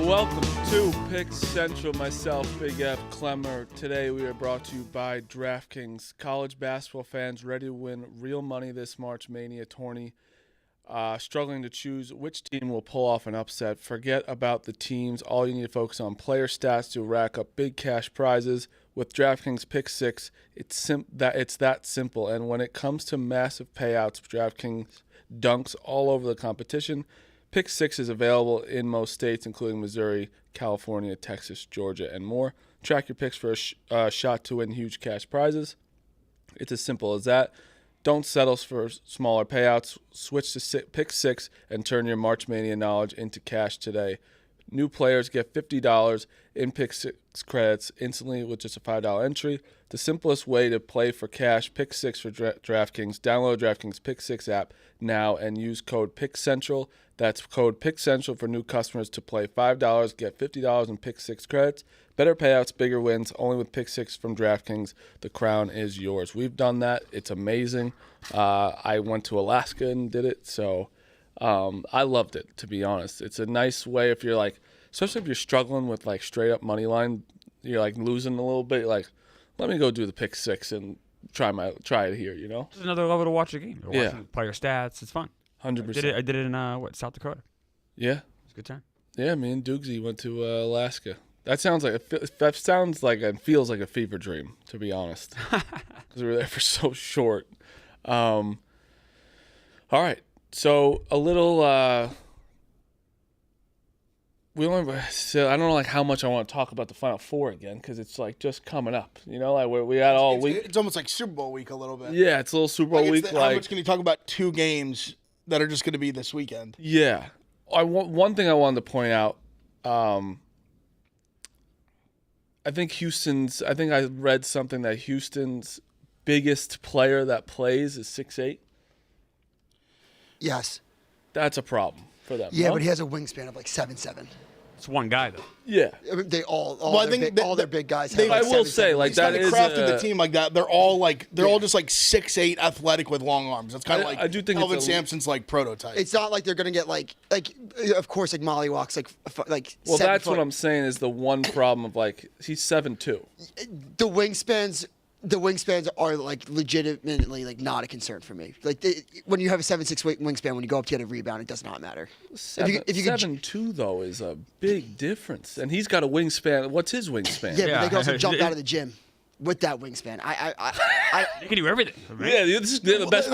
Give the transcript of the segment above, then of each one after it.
Welcome to Pick Central. Myself, Big F. Clemmer. Today we are brought to you by DraftKings. College basketball fans ready to win real money this March Mania tourney. Struggling to choose which team will pull off an upset. Forget about the teams. All you need to focus on player stats to rack up big cash prizes. With DraftKings Pick Six, it's that simple. And when it comes to massive payouts, DraftKings dunks all over the competition. Pick Six is available in most states, including Missouri, California, Texas, Georgia, and more. Track your picks for a shot to win huge cash prizes. It's as simple as that. Don't settle for smaller payouts. Switch to Pick Six and turn your March Mania knowledge into cash today. New players get $50 in Pick Six credits instantly with just a $5 entry. The simplest way to play for cash, Pick Six for DraftKings. Download DraftKings Pick Six app now and use code PICKCENTRAL. That's code PICKCENTRAL for new customers to play $5, get $50 in Pick Six credits. Better payouts, bigger wins, only with Pick Six from DraftKings. The crown is yours. We've done that. It's amazing. I went to Alaska and did it, so I loved it, to be honest. It's a nice way if you're like, especially if you're struggling with like straight up money line, you're like losing a little bit, like, let me go do the Pick Six and try it here, you know? It's another level to watch a game. You're watching player stats. It's fun. 100%. I did it in South Dakota. Yeah. It's a good time. Yeah, me and Doogsy went to Alaska. That sounds like and feels like a fever dream, to be honest, because we were there for so short. All right, so a little. I don't know like how much I want to talk about the Final Four again because it's like just coming up. You know, like we had all week. It's almost like Super Bowl week a little bit. Yeah, it's a little Super Bowl week. How much can you talk about two games that are just going to be this weekend? Yeah, one thing I wanted to point out. I think I read something that Houston's biggest player that plays is 6'8". Yes. That's a problem for them. Yeah, no? but he has a wingspan of like 7'7". It's one guy though. Yeah. They all their big guys. Have I like will 7'7". say, like He's that kind of is crafted the team like that. They're all just like 6'8", athletic with long arms. That's kind of like I do think Elvin Sampson's like prototype. It's not like they're gonna get like of course like mollywalks like. Well, 7 that's foot. what I'm saying is the one problem of like he's 7'2". The wingspans the wingspans are like legitimately like not a concern for me. Like when you have a 7'6" wingspan, when you go up to get a rebound, it does not matter. If you could 7'2" though is a big difference, and he's got a wingspan. What's his wingspan? Yeah, but they can also jump out of the gym with that wingspan. You can do everything. Right? Yeah, this is the best.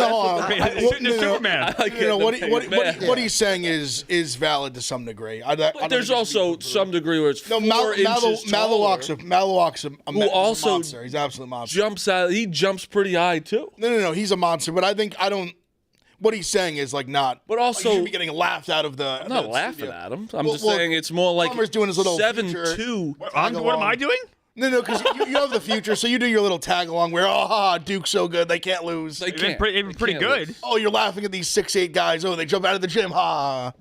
Superman. What he's saying is valid to some degree. But there's also some degree where it's 4 inches taller. Malawak's a monster. He's an absolute monster. He jumps pretty high too. No. He's a monster. But what he's saying is like not. But also, he should be getting laughed out of the. I'm not laughing at him. I'm just saying it's more like Plummer's doing his little 7'2". What am I doing? No, because you have the future, so you do your little tag along where, Duke's so good, they can't lose. They They've can't. been pretty good. Lose. Oh, you're laughing at these 6'8" guys. Oh, they jump out of the gym. I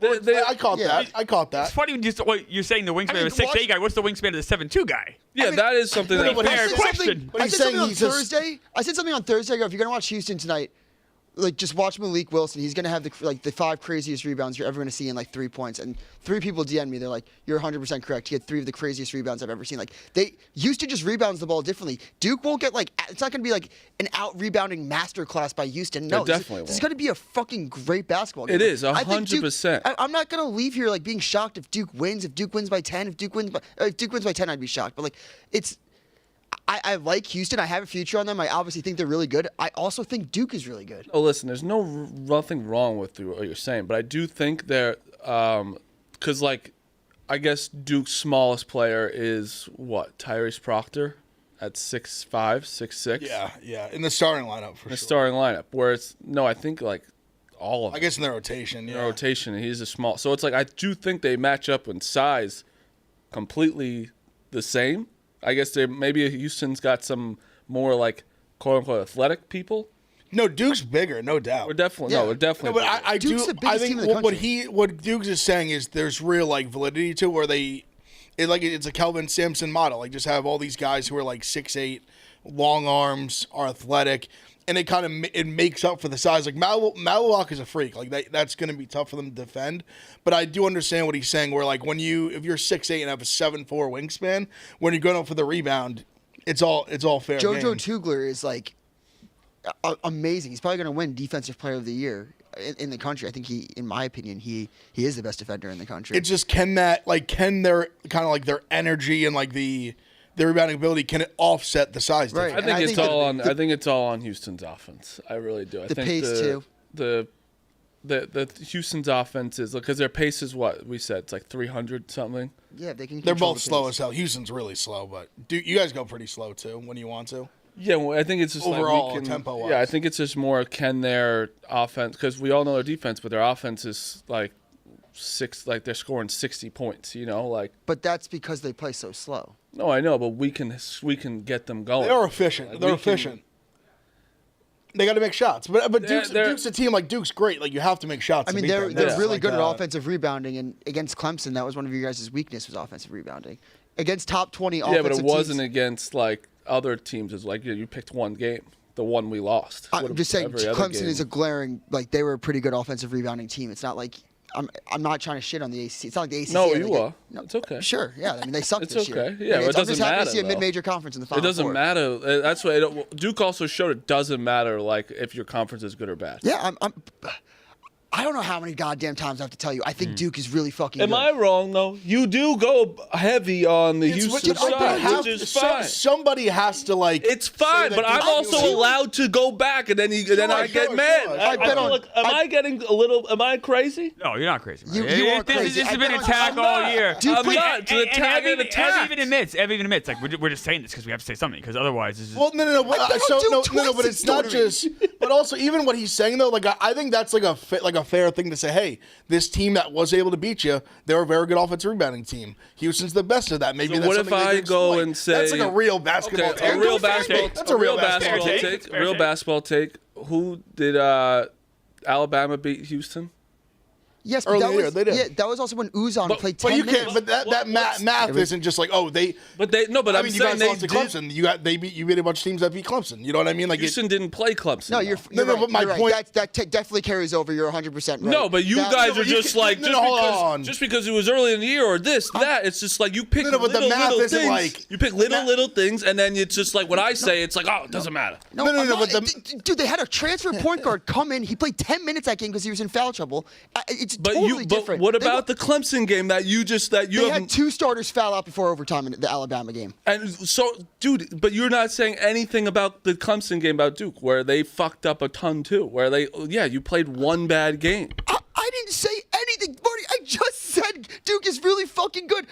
caught that. I caught that. It's funny when you're saying the wingspan of a 6'8" guy. What's the wingspan of the 7'2" guy? Yeah, that is something that. Fair question. I said something on Thursday. I said something on Thursday. I go, if you're gonna watch Houston tonight, like just watch Malik Wilson. He's gonna have the 5 craziest rebounds you're ever gonna see in like 3 points. And 3 people DM me. They're like, "You're 100% correct. He had 3 of the craziest rebounds I've ever seen." Like Houston just rebounds the ball differently. Duke won't get it's not gonna be like an out rebounding masterclass by Houston. No, It definitely this is gonna be a fucking great basketball game. It is I think 100%. I'm not gonna leave here like being shocked if Duke wins. If Duke wins by 10, if Duke wins by 10, I'd be shocked. But like it's. I like Houston. I have a future on them. I obviously think they're really good. I also think Duke is really good. Oh, listen, there's nothing wrong with what you're saying, but I do think they're because I guess Duke's smallest player is what, Tyrese Proctor at 6'5", 6'6". Yeah. In the starting lineup for sure. The starting lineup, where I think like all of I guess in their rotation. Yeah. their rotation, he's a small. So it's like I do think they match up in size completely the same. I guess maybe Houston's got some more like quote unquote athletic people. No, Duke's bigger, no doubt. We're definitely No, but I Duke's do. the biggest I think team in the country. what Dukes is saying is there's real like validity to it, where it's a Kelvin Sampson model. Like just have all these guys who are like 6'8", long arms, are athletic, and it makes up for the size. Like Malawak is a freak. Like that's going to be tough for them to defend. But I do understand what he's saying. Where like if you're 6'8" and have a 7'4" wingspan, when you're going up for the rebound, it's all fair game. JoJo Tugler is like amazing. He's probably going to win Defensive Player of the Year in the country. I think in my opinion, he is the best defender in the country. It's just can their kind of like their energy and like the rebounding ability, can it offset the size Right. difference? I think it's all on Houston's offense. I really do. I think pace too. The Houston's offense is because their pace is what we said. It's like 300 something. Yeah, they can. They're control both the slow pace. as hell. Houston's really slow, but you guys go pretty slow too when you want to. Yeah, well, I think it's just Overall, like tempo-wise. Yeah, I think it's just more can their offense, because we all know their defense, but their offense is like they're scoring 60 points. But that's because they play so slow. No, I know, but we can get them going. They are efficient. They're efficient. They got to make shots, but Duke's a team like Duke's great. Like you have to make shots. I mean, they're really good at offensive rebounding, and against Clemson, that was one of your guys' weakness was offensive rebounding. Against top 20 offensive teams. Yeah, but it wasn't teams, against like other teams. It's like you picked one game, the one we lost. I'm just saying, Clemson is a glaring they were a pretty good offensive rebounding team. It's not like I'm not trying to shit on the ACC. It's not like the ACC. No, you are. No, it's okay. Sure, yeah. I mean, they sucked this year. It's okay. Yeah, but it doesn't matter. I'm just happy to see a though. mid-major conference in the Final It doesn't Four. matter. That's why Duke also showed it doesn't matter like if your conference is good or bad. Yeah, I don't know how many goddamn times I have to tell you. I think Duke is really fucking good. Am I wrong, though? You do go heavy on the Houston side, which is fine. Somebody has to like. It's fine, but I'm also allowed to go back, and then I get mad. Am I crazy? No, you're not crazy. You are crazy. This has been an attack all year. I'm not. It's an attack and attack. Ev even admits, like we're just saying this because we have to say something, because otherwise this is. Well, no. But it's not just. But also, even what he's saying though, like I think that's like a fair thing to say. Hey, this team that was able to beat you, they're a very good offensive rebounding team. Houston's the best of that. Maybe so that's what if something I go and say that's like a real basketball take. A real basketball take. That's a real basketball take. Real basketball take. Who did Alabama beat Houston? Yes, but Early that in the year, was they did. yeah, that was also when Uzon played 10 But you minutes. can't. But that math isn't just like they. But they no. But I I'm mean, you saying guys they lost to did. Clemson. You beat a bunch of teams that beat Clemson. You know what I mean? Like Houston didn't play Clemson. No, though. you're No, right. but my you're right. point- That definitely carries over. You're 100% right. No, but you That- guys no, are you just can- like no, hold on. just because it was early in the year or that. It's just like you pick No, but the math isn't things. like- You pick little things, and then it's just like what I say. It's like it doesn't matter. No, I'm not- but dude, they had a transfer point guard come in. He played 10 minutes that game because he was in foul trouble. It's totally different. What They about the Clemson game that you They have? had 2 starters foul out before overtime in the Alabama game. And so, dude, but you're not saying anything about the Clemson game about Duke, where they fucked up a ton too. Where you played one bad game. I didn't say anything, Marty. I just said Duke is really fucking good.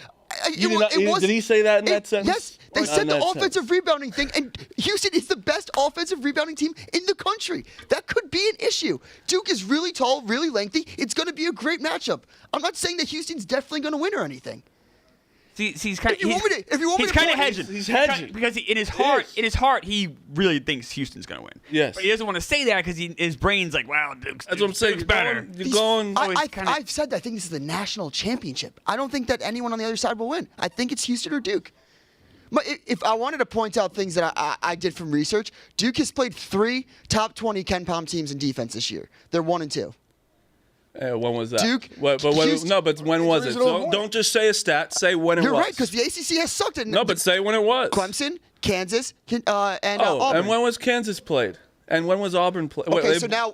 Did he say that in that sentence? Yes, they Or said in the that offensive sentence? rebounding thing, and Houston is the best offensive rebounding team in the country. That could be an issue. Duke is really tall, really lengthy. It's going to be a great matchup. I'm not saying that Houston's definitely going to win or anything. See, he's kind of. If you want me to He's kind of play- hedging. He's hedging. Because in his heart, he really thinks Houston's going to win. Yes. But he doesn't want to say that because his brain's like, wow, Duke's That's what I'm saying. Duke's better. You're going. I've said that. I think this is the national championship. I don't think that anyone on the other side will win. I think it's Houston or Duke. But if I wanted to point out things that I did from research, Duke has played 3 top 20 Ken Pom teams in defense this year. They're 1 and 2. When was that? Duke, But Houston- when was it? reasonable point. Don't just say a stat. Say when it You're was. right, because the ACC has sucked. No, but say when it was. Clemson, Kansas, and Auburn. And when was Kansas played? And when was Auburn played? Okay, so now,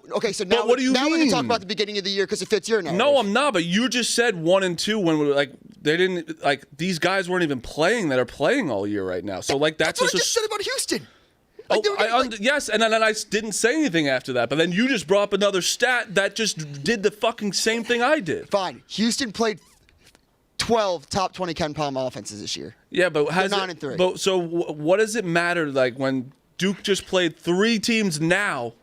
But what do you now we're gonna talk mean? about the beginning of the year because it fits your narrative. No, I'm not. But you just said 1 and 2 when they didn't these guys weren't even playing that are playing all year right now. So That's what I just just said about Houston. Oh, Like, they were getting, yes, and then I didn't say anything after that. But then you just brought up another stat that just did the fucking same thing I did. fine. Houston played 12 top 20 Ken Pom offenses this year. Yeah, but has They're it, 9 and 3. But so what does it matter? Like when Duke just played 3 teams now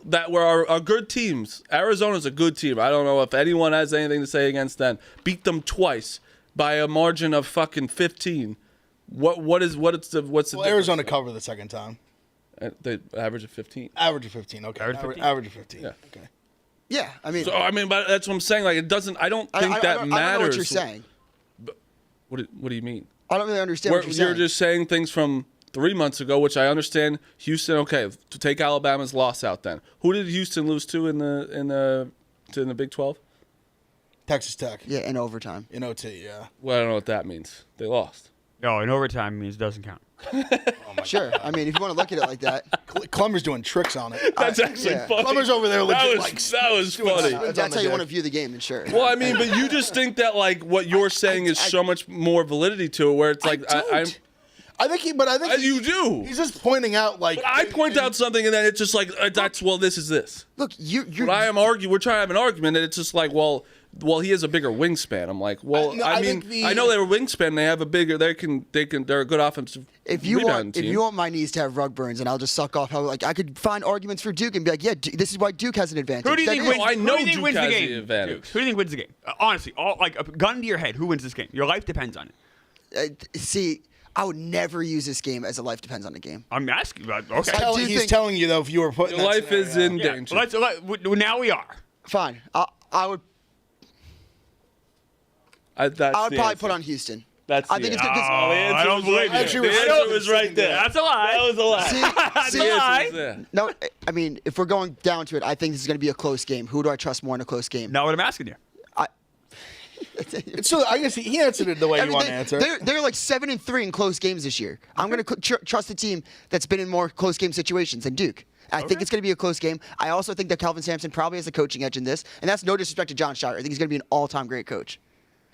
that were are good teams. Arizona's a good team. I don't know if anyone has anything to say against them. Beat them twice by a margin of fucking 15. What's the Well, difference? Arizona covered the second time. The average of 15. Average of 15. Okay. Average of 15. Yeah. Okay. Yeah, I mean, But that's what I'm saying. Like it doesn't. I don't think that I matters. don't know what you're saying. What do you mean? I don't really understand what you're You're saying. just saying things from 3 months ago, which I understand. Houston, okay, to take Alabama's loss out. Then who did Houston lose to in the Big 12? Texas Tech. Yeah, in overtime. In OT, yeah. Well, I don't know what that means. They lost. No, in overtime means it doesn't count. Sure. I mean, if you want to look at it like that. Clemmer's doing tricks on it. That's actually yeah. funny. Clemmer's over there legit, that was doing funny. spins on That's the how you deck. want to view the game, then sure. Well, I mean, but you just think that like what you're saying is so much more validity to it, where it's like I'm. I think You do. He's just pointing out like. But I point out something, and then it's just like this is this. Look, you're But I am arguing. We're trying to have an argument, and it's just like, well, he has a bigger wingspan. I'm like, well, I mean, think I know they were wingspan. They have a bigger. They're a good offensive. If you rebound want, team. if you want my knees to have rug burns, and I'll just suck off how like I could find arguments for Duke and be like, yeah, this is why Duke has an advantage. Who do you That think is- wins? I know who do you think Duke wins has the the game? advantage. Duke. Who do you think wins the game? Honestly, a gun to your head. Who wins this game? Your life depends on it. See, I would never use this game as a life depends on the game. I'm asking. Okay. He's telling you though if you were putting Your life is in Yeah, danger. now we are. Fine, I would That's probably answer. put on Houston. That's I the think it's answer. good 'cause- Oh, the answer I don't was believe right you. there. Actually, The I answer don't- was right there. That's a lie. That was a lie. See, That's The a answer lie. was there. no, I mean, if we're going down to it, I think this is going to be a close game. Who do I trust more in a close game? Not what I'm asking you. So I guess he answered it the way I you mean, want to answer. they're like 7-3 in close games this year. I'm going to trust a team that's been in more close game situations than Duke. I think it's going to be a close game. I also think that Calvin Sampson probably has a coaching edge in this, and that's no disrespect to John Shire. I think he's going to be an all-time great coach.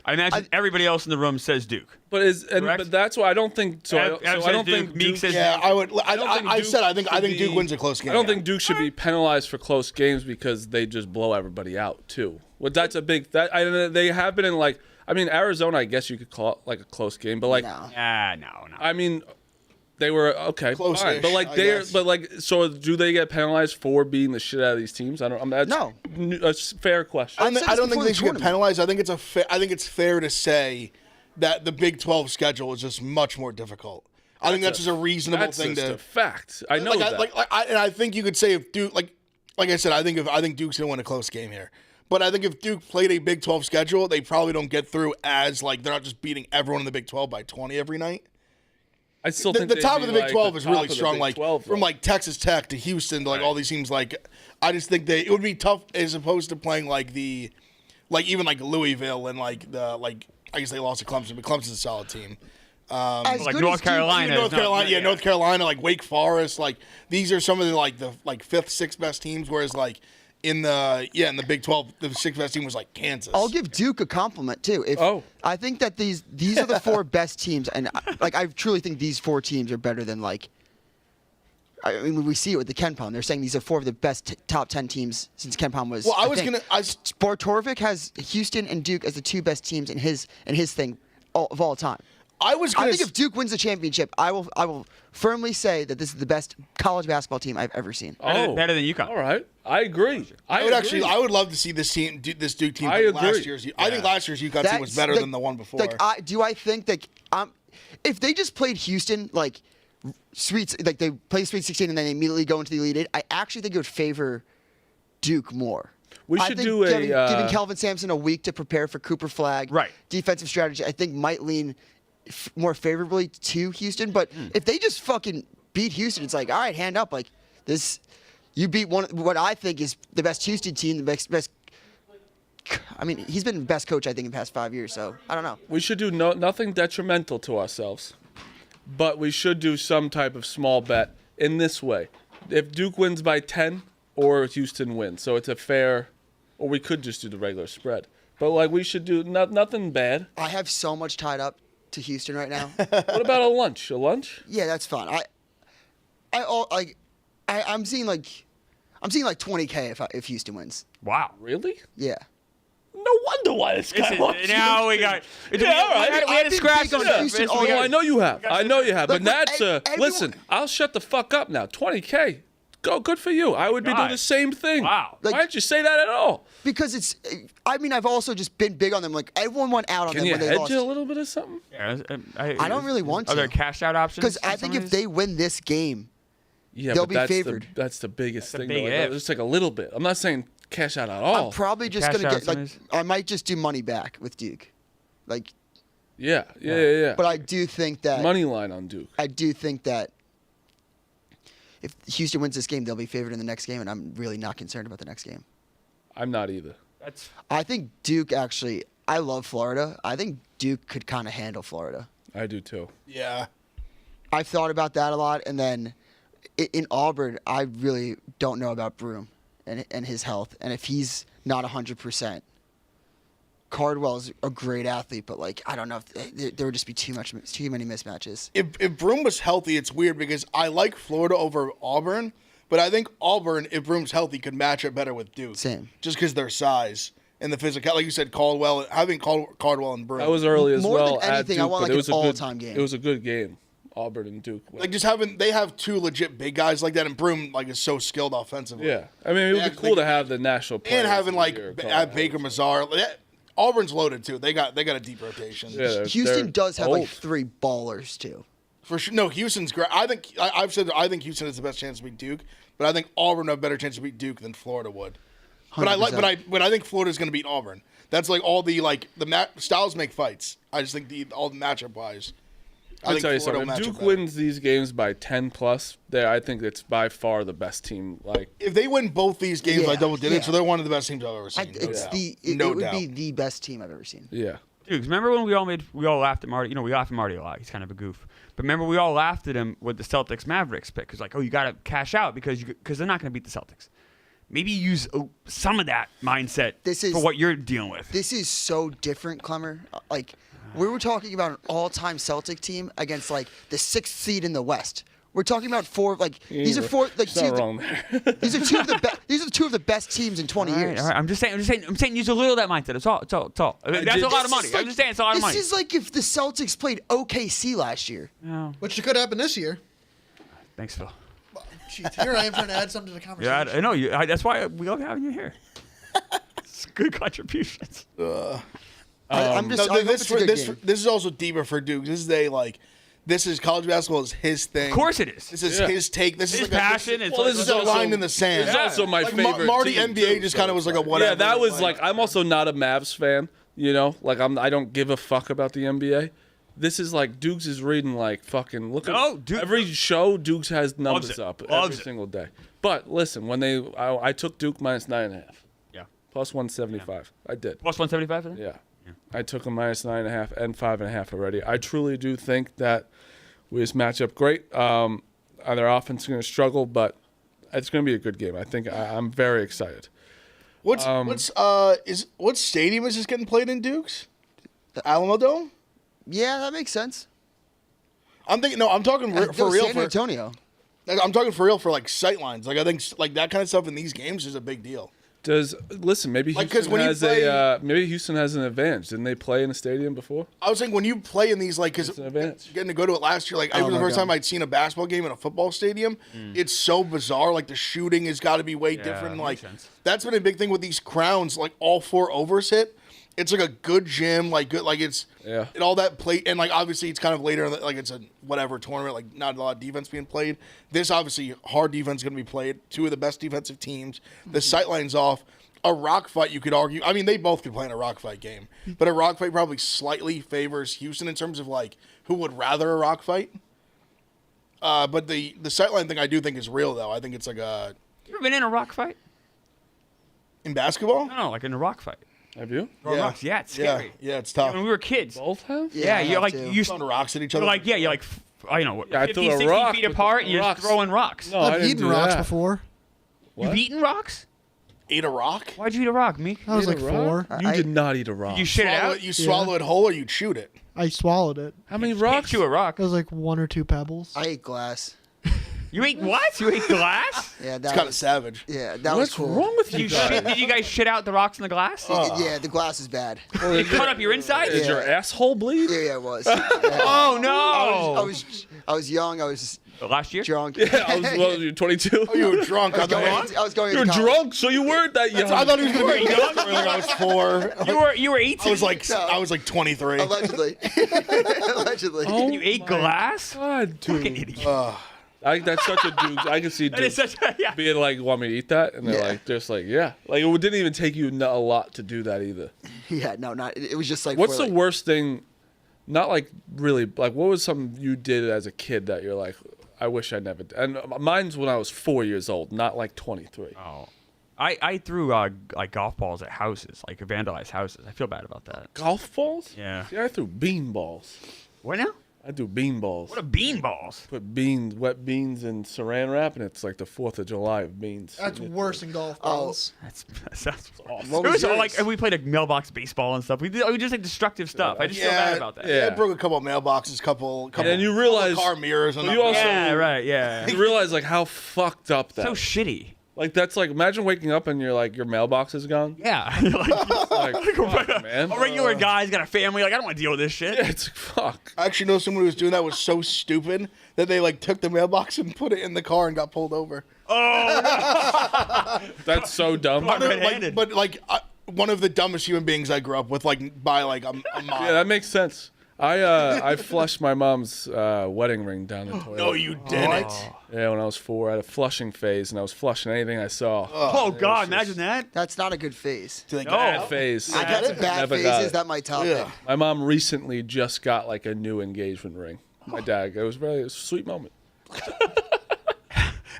I imagine everybody else in the room says Duke. Correct? But that's why I don't think so. Ev I says don't think Duke, Meek Duke. says Yeah, Duke. I would. don't think I Duke said I think should Duke be- wins a close game. I don't think Duke should be penalized for close games because they just blow everybody out too. Well, that's a big. They have been in like. I mean, Arizona. I guess you could call it like a close game, but like. No. No. I mean, they were okay, Close-ish, fine. But like I they're, guess. but like, so do they get penalized for beating the shit out of these teams? I don't. That's No. a fair question. I've said I this don't think before they the should get tournament. penalized. I think it's fair to say that the Big 12 schedule is just much more difficult. I think that's just a reasonable That's thing just to. a fact. I know that. And I think you could say if Duke, like I said, I think Duke's gonna win a close game here. But I think if Duke played a Big 12 schedule, they probably don't get through as like they're not just beating everyone in the Big 12 by 20 every night. I still The think top of the Big 12 is really top of the strong. Big Like 12, from though. like Texas Tech to Houston to like all these teams. Like I just think it would be tough as opposed to playing like even like Louisville and like I guess they lost to Clemson, but Clemson's a solid team. As Like good North as Duke- Carolina. North Carolina, North Carolina, like Wake Forest, like these are some of the fifth, sixth best teams. Whereas like in the Big 12, the sixth best team was like Kansas. I'll give Duke a compliment too. I think that these are the four best teams, and I truly think these four teams are better than like. I mean, we see it with the Ken Palm. They're saying these are four of the best top 10 teams since Ken Palm was. Well, Sportorvik has Houston and Duke as the two best teams in his thing of all time. I think if Duke wins the championship, I will firmly say that this is the best college basketball team I've ever seen. Better than UConn. All right, I agree. I would love to see this Duke team. I agree. Last year's. I think last year's UConn team was better than the one before. I think that if they just played Houston like they play Sweet 16 and then they immediately go into the Elite Eight, I actually think it would favor Duke more. We should do giving Kelvin Sampson a week to prepare for Cooper Flag. Right. Defensive strategy, I think, might lean more favorably to Houston. But if they just fucking beat Houston, it's like, all right, hand up. Like this, you beat what I think is the best Houston team, the best. I mean, he's been the best coach, I think, in the past 5 years. So I don't know. We should do nothing detrimental to ourselves, but we should do some type of small bet in this way. If Duke wins by 10 or Houston wins, so it's a fair, or we could just do the regular spread. But like we should do nothing bad. I have so much tied up to Houston right now. What about a lunch? A lunch? Yeah, that's fun. I'm seeing like 20K if Houston wins. Wow. Really? Yeah. No wonder why this guy wants Now we got. Yeah, all right. We had to scratch on Houston that. all Oh, I know you have. I know you have. But Look, that's everyone- listen. I'll shut the fuck up now. 20K. Go. Good for you. I would be doing God. the same thing. Wow. Why didn't you say that at all? Because it's. I mean, I've also just been big on them. Like everyone went out on Can them you when they hedge lost. it a little bit of something? Yeah, I don't really want Are to. there cash out options? Because I think if they win this game, Yeah, They'll but be that's favored. that's the biggest thing. big though. if. Just like a little bit. I'm not saying cash out at all. I'm probably just Cash gonna out get like semis. I might just do money back with Duke, like. Yeah. But I do think that Money line on Duke. I do think that if Houston wins this game, they'll be favored in the next game, and I'm really not concerned about the next game. I'm not either. That's I think Duke actually. I love Florida. I think Duke could kind of handle Florida. I do too. Yeah. I've thought about that a lot, and then in Auburn, I really don't know about Broom and his health, and if he's not 100%. Cardwell's a great athlete, but like I don't know if there would just be too many mismatches. If Broom was healthy, it's weird because I like Florida over Auburn, but I think Auburn, if Broom's healthy, could match up better with Duke. Same. Just because their size and the physical, like you said, having Caldwell and Broom. That was early as More well. than anything, at I Duke, want, but like, it was an a good all-time game. It was a good game. Auburn and Duke. like just they have two legit big guys like that, and Broom like is so skilled offensively. Yeah, I mean it would be cool to have the national players And having of like the year have Baker Mazar. Auburn's loaded too. They got a deep rotation. Yeah, they're Houston does have like old. 3 ballers too. For sure. No, Houston's great. I've said I think Houston has the best chance to beat Duke, but I think Auburn have a better chance to beat Duke than Florida would. But I think Florida's going to beat Auburn. That's like all the styles make fights. I just think all the matchup wise. I'll tell you something. If Duke wins these games by 10 plus, I think it's by far the best team. Like if they win both these games by double digits, yeah. so they're one of the best teams I've ever seen. It would be the best team I've ever seen. yeah, Dude, remember when we all laughed at Marty? You know, we laugh at Marty a lot. He's kind of a goof. But remember, we all laughed at him with the Celtics Mavericks pick. It's like, oh, you got to cash out because they're not going to beat the Celtics. Maybe use some of that mindset for what you're dealing with. This is so different, Clemmer. Like, we were talking about an all-time Celtic team against like the 6th seed in the West. We're talking about these are two of the best. These are 2 of the best teams in 20 years. All right. I'm saying use a little of that mindset. It's all. That's a lot of money. I'm just saying it's a lot of money. This is like if the Celtics played OKC last year. No. Which could happen this year. Thanks, Phil. Jeez, here I am trying to add something to the conversation. Yeah, I know. That's why we love having you here. It's good contributions. I'm just. I hope it's a good game. This is also deeper for Duke. This is this is college basketball is his thing. Of course it is. This is Yeah. his take. This His is like passion. It's Well, like, this this is a also- line in the sand. It's also my Like, favorite. Marty team, NBA too, just so kind of was like a whatever. Yeah, that was like I'm also not a Mavs fan. You know, like I don't give a fuck about the NBA. This is like Dukes is reading like fucking look at every show. Dukes has numbers it. up Loves every it. single day. But listen, when I took Duke minus 9.5, yeah. plus 175. I did. Plus 175 for them? Yeah. I took them minus 9.5 and 5.5 already. I truly do think that we just match up great. Their offense is going to struggle, but it's going to be a good game. I think I'm very excited. What stadium is this getting played in, Dukes? The Alamo Dome? Yeah, that makes sense. I'm thinking. No, I'm talking for real. San Antonio. I'm talking for real for like sight lines. Like I think like that kind of stuff in these games is a big deal. Maybe Like, 'cause Houston when you has play- maybe Houston has an advantage. Didn't they play in a stadium before? I was saying when you play in these, like, because It's an advantage. getting to go to it last year, like, it was the my first God. time I'd seen a basketball game in a football stadium. It's so bizarre. Like, the shooting has got to be way different. makes Like, sense. that's been a big thing with these crowns. Like, all 4 overs hit. It's like a good gym. Like, good. Like, it's Yeah. and all that play. And like, obviously, it's kind of later. Like, it's a whatever tournament. Like, not a lot of defense being played. This obviously hard defense going to be played. 2 of the best defensive teams. The sight line's off. A rock fight, you could argue. I mean, they both could play in a rock fight game, but a rock fight probably slightly favors Houston in terms of like who would rather a rock fight. But the sightline thing I do think is real though. I think it's like a You ever been in a rock fight? in basketball. No, like in a rock fight. Have you? Or rocks. Yeah, it's scary. Yeah, it's tough. When we were kids. Both have? Yeah, I you're have like to. you Throwing rocks at each you're other. like you know, Yeah, I 50, threw a 60 rock feet with apart, the and you're just rocks. throwing rocks. No, I I've didn't eaten do rocks that. before. You've eaten rocks? Ate a rock. Why'd you eat a rock, Meek? I was Eat a like rock? 4. You did not eat a rock. Did you shit it Swallow out? it, you swallow it whole or you shoot it. I swallowed it. How many Can't rocks? chew a rock. It was like 1 or 2 pebbles. I ate glass. You ate what? You ate glass? Yeah, It's that kind of was, savage. yeah, that was What's cool. wrong with Did you you guys? shit, did you guys shit out the rocks in the glass? Yeah, the glass is bad. Did it cut up your insides? Did your asshole bleed? Yeah, it was. Yeah. Oh no! I was young. I was Last year? drunk. You're 22? Oh, you were drunk. I thought I was going. You were to college. drunk, so you weren't that young. I thought he was going to be You were young. Like I was 4. You were 18. I was like 23. Allegedly. Allegedly. Oh You ate my glass? God, Fucking dude. idiot. That's such a dude. I can see That is dudes such a yeah. being like, want me to eat that? And they're Yeah. like, just like, yeah. Like, it didn't even take you a lot to do that either. Yeah, no, not. It was just like. What's for, the like, worst thing, not like really, like, what was something you did as a kid that you're like, I wish I never did? And mine's when I was 4 years old, not like 23. Oh. I threw like golf balls at houses, like vandalized houses. I feel bad about that. Golf balls? Yeah. See, I threw bean balls. What now? I do bean balls. What are bean balls? Put wet beans in saran wrap, and it's like the 4th of July of beans. That's And worse than golf balls. That's awesome. What It was was all yours? like we played a mailbox baseball and stuff. We just like destructive stuff. I just feel bad about that. Yeah, it broke a couple of mailboxes, couple And then you realize, car mirrors, and Well, you also- Yeah, right. Yeah. you realize like how fucked up that. So shitty. Like that's like imagine waking up and you're like your mailbox is gone. Yeah. You're like, Like fuck, man. a regular guy's got a family. Like I don't want to deal with this shit. Yeah, it's like fuck. I actually know someone who was doing that was so stupid that they like took the mailbox and put it in the car and got pulled over. That's so dumb. Fuck. Yeah, Red-handed. But one of the dumbest human beings I grew up with, like by like a mom. that makes sense. I flushed my mom's wedding ring down the toilet. No, you didn't. Yeah, when I was 4, I had a flushing phase, and I was flushing anything I saw. Oh God, imagine that. That's not a good phase. Do they No. Bad phase. I got some bad Never got phases it. that might top Yeah. it. My mom recently just got like a new engagement ring. My dad. It was a sweet moment.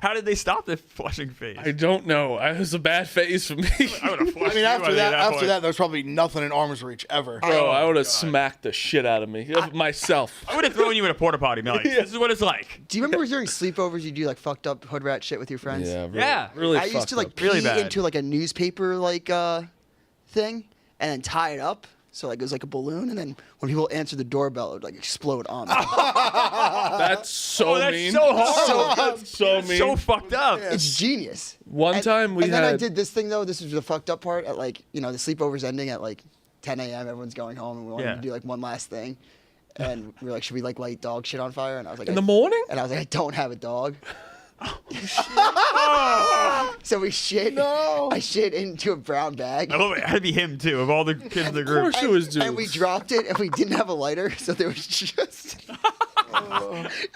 How did they stop the flushing phase? I don't know. It was a bad phase for me. I would have flushed I mean, you after at that, point. there was probably nothing in arm's reach ever. Bro, I would have smacked the shit out of me. Myself. I would have thrown you in a porta potty. Like, this is what it's like. Do you remember during sleepovers you do like fucked up hood rat shit with your friends? Yeah, really, Yeah. really I used fucked to like up. pee Really bad. into like a newspaper like thing and then tie it up. So like it was like a balloon, and then when people answered the doorbell, it would like explode on them. That's so Oh, that's mean. so horrible. That's so mean. So fucked up. It's genius. One time we and then I had- did this thing though. This was the fucked up part. At like the sleepover's ending at like 10 a.m. Everyone's going home, and we wanted Yeah. to do like one last thing. And we were like, should we like light dog shit on fire? And I was like, In the morning? And I was like, I don't have a dog. So we shit. No. I shit into a brown bag. I love it. It had to be him too, of all the kids in the Of group. course it was dudes. And we dropped it, and we didn't have a lighter, so there was just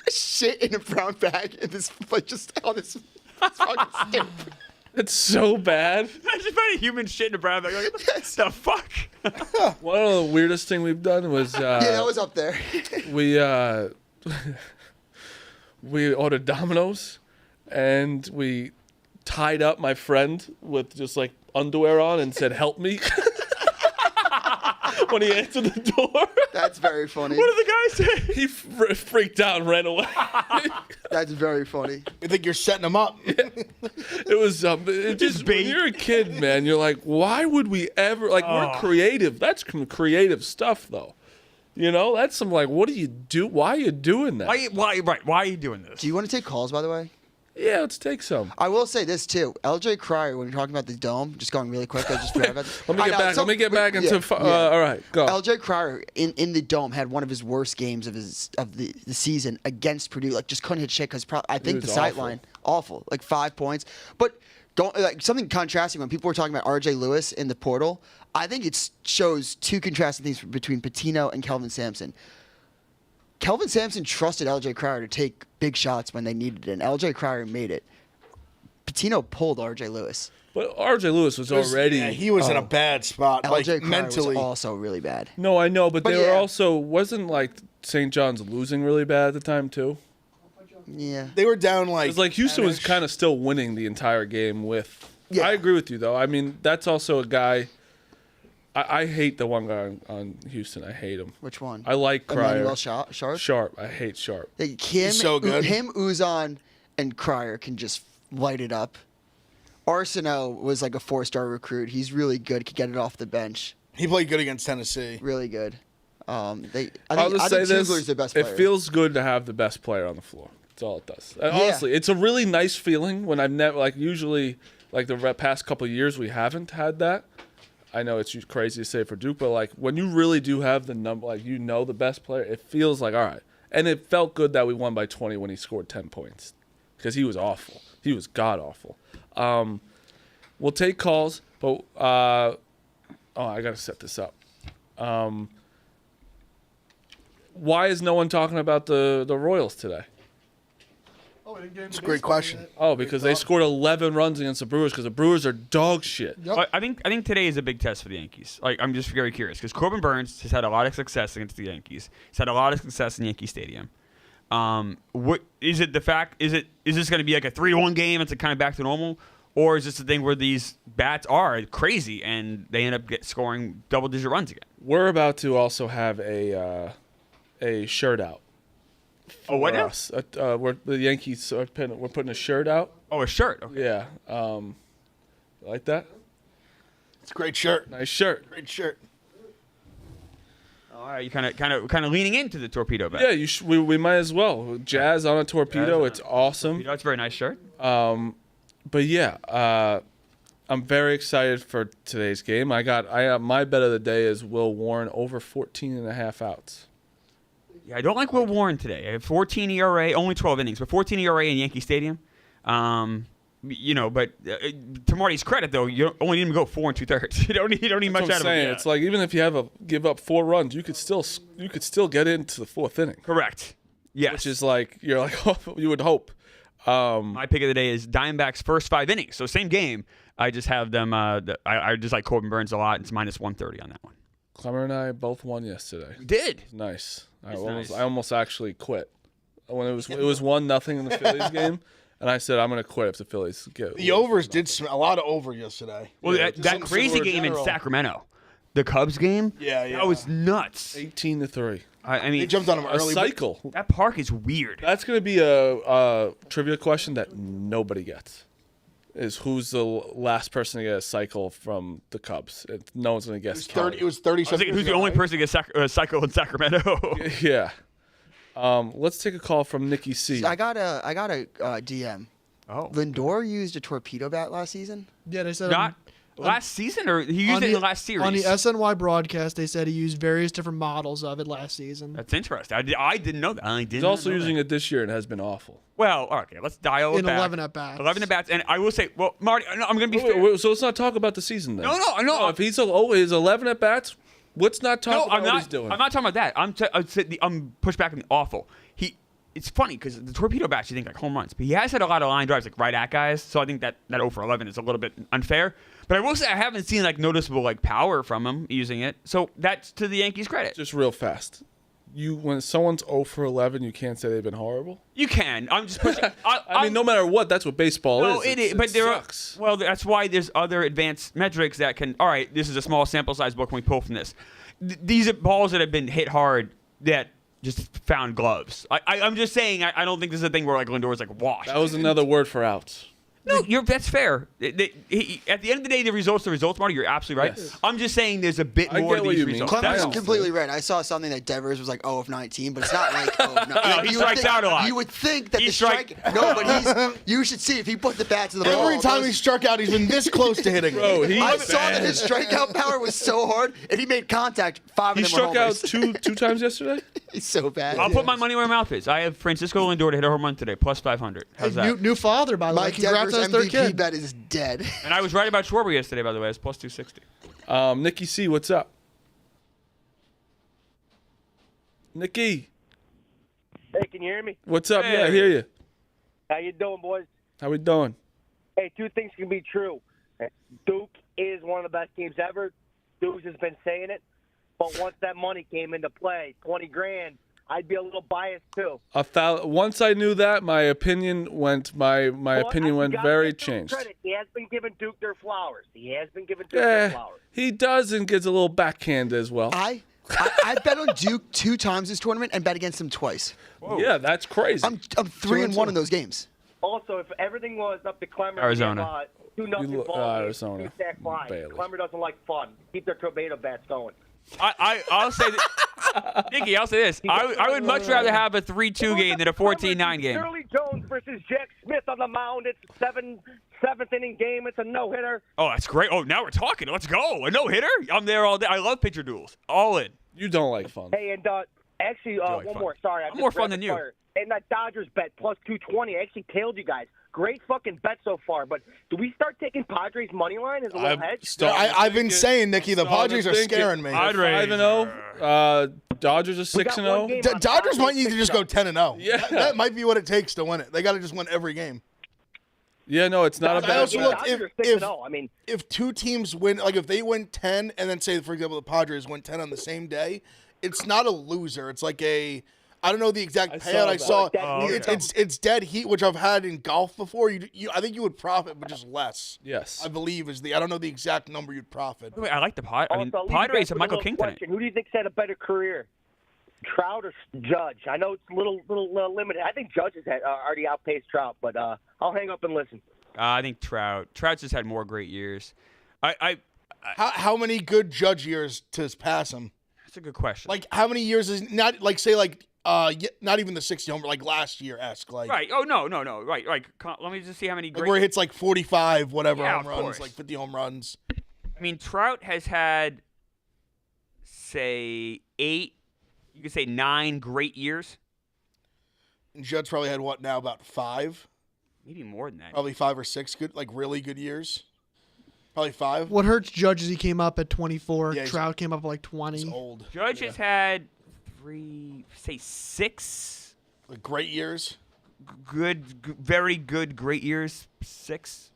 Shit in a brown bag in this, like, just on this fucking stoop. It's so bad. I just found a human shit in a brown bag. Like, what the fuck? One of the weirdest thing we've done was Yeah, that was up there. we we ordered Domino's, and we tied up my friend with just like underwear on and said, "Help me." When he answered the door. That's very funny. What did the guy say? He freaked out and ran away. That's very funny. I think you're setting them up. It was it just when bait. you're a kid, man, you're like, why would we ever we're creative. That's creative stuff though. You know, that's some like, what do you do? Why are you doing that? Why are you doing this? Do you want to take calls, by the way? Yeah, let's take some. I will say this too. LJ Crier, when you're talking about the dome, just going really quick, I just forgot about this. Let me get back into all right, go. LJ Crier in the dome had one of his worst games of the season against Purdue. Like, just couldn't hit shit because I think the sideline awful, like 5 points. But like something contrasting when people were talking about RJ Lewis in the portal. I think it shows two contrasting things between Pitino and Kelvin Sampson. Kelvin Sampson trusted LJ Crier to take big shots when they needed it, and LJ Crier made it. Pitino pulled RJ Lewis. But RJ Lewis was already. Yeah, he was in a bad spot, LJ like Crier mentally. was also really bad. No, I know, but they were yeah. also wasn't like St. John's losing really bad at the time too. Yeah. They were down like. It's like Houston was 10-ish. kind of still winning the entire game with. Yeah. I agree with you though. I mean, that's also a guy. I hate the one guy on Houston. I hate him. Which one? I like Crier. Emmanuel Sharp? Sharp. I hate Sharp. Like He's so good. Him, Uzan, and Crier can just light it up. Arsenault was like a 4-star recruit. He's really good. Could get it off the bench. He played good against Tennessee. Really good. I'll I just say think this: Tugler's the best player. it feels good to have the best player on the floor. That's all it does. And honestly, it's a really nice feeling when I've never usually the past couple of years we haven't had that. I know it's crazy to say for Duke, but when you really do have the number, the best player, it feels like all right. And it felt good that we won by 20 when he scored 10 points because he was awful. He was god awful. We'll take calls, but I gotta set this up. Why is no one talking about the Royals today? It's a great question. Oh, because they scored 11 runs against the Brewers because the Brewers are dog shit. Yep. I think today is a big test for the Yankees. I'm just very curious because Corbin Burns has had a lot of success against the Yankees. He's had a lot of success in Yankee Stadium. What is it? Is this going to be like a 3-1 game? It's kind of back to normal, or is this the thing where these bats are crazy and they end up scoring double-digit runs again? We're about to also have a shirt out. Oh, what for now? us. The Yankees we're putting a shirt out. Oh, a shirt. Okay. Yeah. Like that? It's a great shirt. Nice shirt. Great shirt. All right, you kind of leaning into the torpedo bat. Yeah, we might as well. Jazz on a torpedo. It's awesome. It's a very nice shirt. But yeah, I'm very excited for today's game. I got my bet of the day is Will Warren over 14.5 outs. Yeah, I don't like Will Warren today. I have 14 ERA, only 12 innings, but 14 ERA in Yankee Stadium. But to Marty's credit, though, you only need him to go 4 2/3. You don't need much out of him. It's like even if you give up 4 runs, you could still get into the 4th inning. Correct. Yes. Which is you would hope. My pick of the day is Diamondbacks' first 5 innings. So same game. I just have them. I just like Corbin Burns a lot. It's minus 130 on that one. Clemmer and I both won yesterday. We did. Nice. Nice. I almost actually quit when it was 1-0 in the Phillies game, and I said I'm going to quit if the Phillies get The overs did a lot of over yesterday. Well, Yeah, that crazy game in Sacramento, the Cubs game. Yeah. That was nuts. 18-3. I mean, They jumped on him A early. but cycle. that park is weird. That's going to be a trivia question that nobody gets. Is who's the last person to get a cycle from the Cubs? No one's going to guess. It was I was 37. thinking, who's the only person to get a cycle in Sacramento? Yeah. Let's take a call from Nikki C. I got a DM. Oh, Lindor used a torpedo bat last season. Yeah, they said not last season, or he used on it in the- the last series. on the SNY broadcast, they said he used various different models of it last season. That's interesting. I didn't know that. I didn't. He's also using it this year and has been awful. Well, okay, let's dial it In back. 11 at bats. 11 at bats, and I will say, well, Marty, I'm going to be fair. Wait, so let's not talk about the season then. No. If he's 11 at bats, let's not talk about I'm what not. he's doing. I'm not talking about that. I'm pushed back on the awful. it's funny because the torpedo bats, you think like home runs, but he has had a lot of line drives like right at guys. So I think that 0 for 11 is a little bit unfair. But I will say I haven't seen like noticeable like power from him using it. So that's to the Yankees' credit. Just real fast. When someone's 0 for 11, you can't say they've been horrible. You can. I'm just pushing. I mean, no matter what, that's what baseball is. No, it is. But there sucks. Well, that's why there's other advanced metrics that can. All right, this is a small sample size. What can we pull from this? These are balls that have been hit hard that just found gloves. I'm just saying. I don't think this is a thing where like Lindor's like washed. That was another word for outs. No, that's fair. At the end of the day, the results, Marty. You're absolutely right. Yes. I'm just saying there's a bit I more get to what these you mean. results. Clemmer's That's- completely right. I saw something that Devers was like 0 of 19, but it's not like 0 of 19. No, he You would strikes think- out a lot. You would think that He the strike. No, but you should see if he put the bat to the ball. Every time he struck out, he's been this close to hitting. Bro, it. he's I saw that bad. his strikeout power was so hard, and he made contact. 5 He of them were struck out homers. two times yesterday. He's so bad. I'll put my money where my mouth is. I have Francisco Lindor to hit a home run today, plus 500. How's that? New father, by the way. Mike Congrats Devers' on his third MVP kid. bet is dead. And I was right about Schwarber yesterday, by the way. It's plus 260. Nikki C, what's up? Nikki, Hey, can you hear me? what's up? Hey. Yeah, I hear you. How you doing, boys? How we doing? Hey, two things can be true. Duke is one of the best teams ever. Duke has been saying it. But once that money came into play, 20 grand, I'd be a little biased too. Once I knew that, my opinion went. My Well, opinion you went gotta very give Duke changed. Credit. He has been giving Duke their flowers. Their flowers. He does and gets a little backhand as well. I bet on Duke 2 times this tournament and bet against him twice. Yeah, that's crazy. I'm 3-1 in those games. Also, if everything was up to Clemmer, Arizona. 2-0 You- ball, Arizona. 2-sack fly. Bailey. Clemmer doesn't like fun. Keep their torpedo bats going. I'll say Nicky, I'll say this. I would much rather have a 3-2 game than a 14-9 game. Shirley Jones versus Jack Smith on the mound. It's seventh inning game. It's a no-hitter. Oh, that's great. Oh, now we're talking. Let's go. A no-hitter? I'm there all day. I love pitcher duels. All in. You don't like fun. Hey, and actually, like one fun. more. Sorry, I'm more fun than you. And that Dodgers bet plus 220. I actually tailed you guys. Great fucking bet so far. But do we start taking Padres money line as a little hedge? I've been saying, Nikki, the Padres are scaring me. Padres. 5-0. Dodgers are We got 6-0. one game on Dodgers might Padres need to just go 10-0. Yeah. That might be what it takes to win it. They got to just win every game. Yeah, no, it's not a I bad also bet. look- Dodgers are if- 6-0. I mean, If 2 teams win, like if they win 10 and then say, for example, the Padres win 10 on the same day, it's not a loser. It's like I don't know the exact I payout. I saw saw that. Oh, okay. it's dead heat, which I've had in golf before. I think you would profit, but just less. Yes. I believe I don't know the exact number you'd profit. Wait, I like the Padres. I mean, also, I'll leave you Padres guys have with a Michael little King tonight. question. Who do you think's had a better career, Trout or Judge? I know it's a little limited. I think Judge has already outpaced Trout, but I'll hang up and listen. I think Trout. Trout's just had more great years. How many good Judge years to pass him? That's a good question. Like how many years is not like say like not even the 60 homer like last year esque like right. Oh no. Right. Let me just see how many great. where it hits like 45 whatever Yeah, home of runs, course. like 50 home runs. I mean, Trout has had, say, 8. You could say 9 great years. And Judge probably had what now about 5, Maybe more than that. probably 5 or 6 good like really good years. Probably 5. What hurts Judge is he came up at 24. Yeah, he's- Trout came up at like 20. He's old. Judge has had 6 Like great years. very good, great years. 6.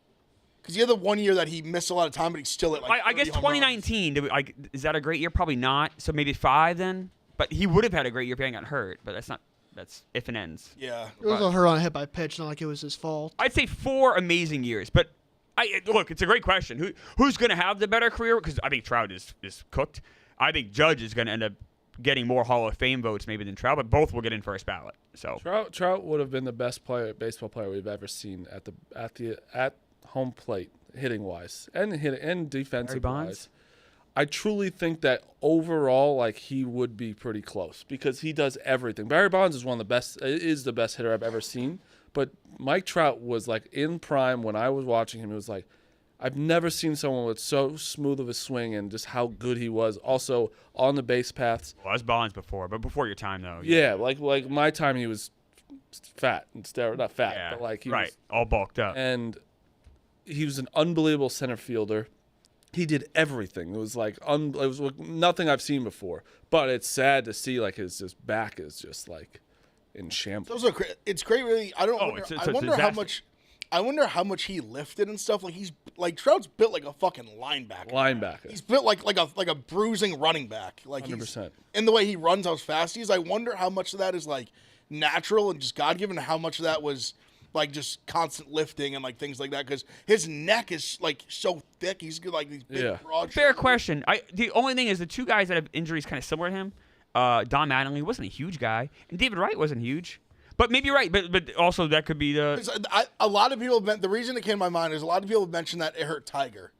Because he had the 1 year that he missed a lot of time, but he's still at like. I guess 30 home runs. 2019. Is that a great year? Probably not. So maybe 5 then. But he would have had a great year if he hadn't got hurt. But that's not. That's if and ends. Yeah. It was a hurt on a hit by pitch, not like it was his fault. I'd say 4 amazing years. But look, it's a great question. Who's going to have the better career? Because I think Trout is cooked. I think Judge is going to end up getting more Hall of Fame votes maybe than Trout, but both will get in first ballot. So Trout would have been the best baseball player we've ever seen at home plate, hitting wise and defensive Barry Bonds? wise. I truly think that overall, like he would be pretty close because he does everything. Barry Bonds is the best hitter I've ever seen. But Mike Trout was like in prime when I was watching him. It was like I've never seen someone with so smooth of a swing and just how good he was. Also on the base paths. well, I was Bonds before, but before your time though. Yeah, like my time he was fat instead, not fat, Yeah, but like he right, was, all bulked up. and he was an unbelievable center fielder. He did everything. It was like it was like nothing I've seen before. But it's sad to see like his back is just like in shambles. Those are it's great. Really, I don't. Oh, wonder, it's I a wonder how disaster. much. I wonder how much he lifted and stuff. Like he's like Trout's built like a fucking linebacker. Linebacker. He's built like a bruising running back. Like 100%. In the way he runs, how fast he is. I wonder how much of that is like natural and just God given, and how much of that was like just constant lifting and like things like that. Because his neck is like so thick. He's got like these big broad. Fair question. The only thing is the two guys that have injuries kind of similar to him. Don Mattingly wasn't a huge guy, and David Wright wasn't huge. But maybe you're right. But also that could be the. A lot of people. The reason it came to my mind is a lot of people have mentioned that it hurt Tiger.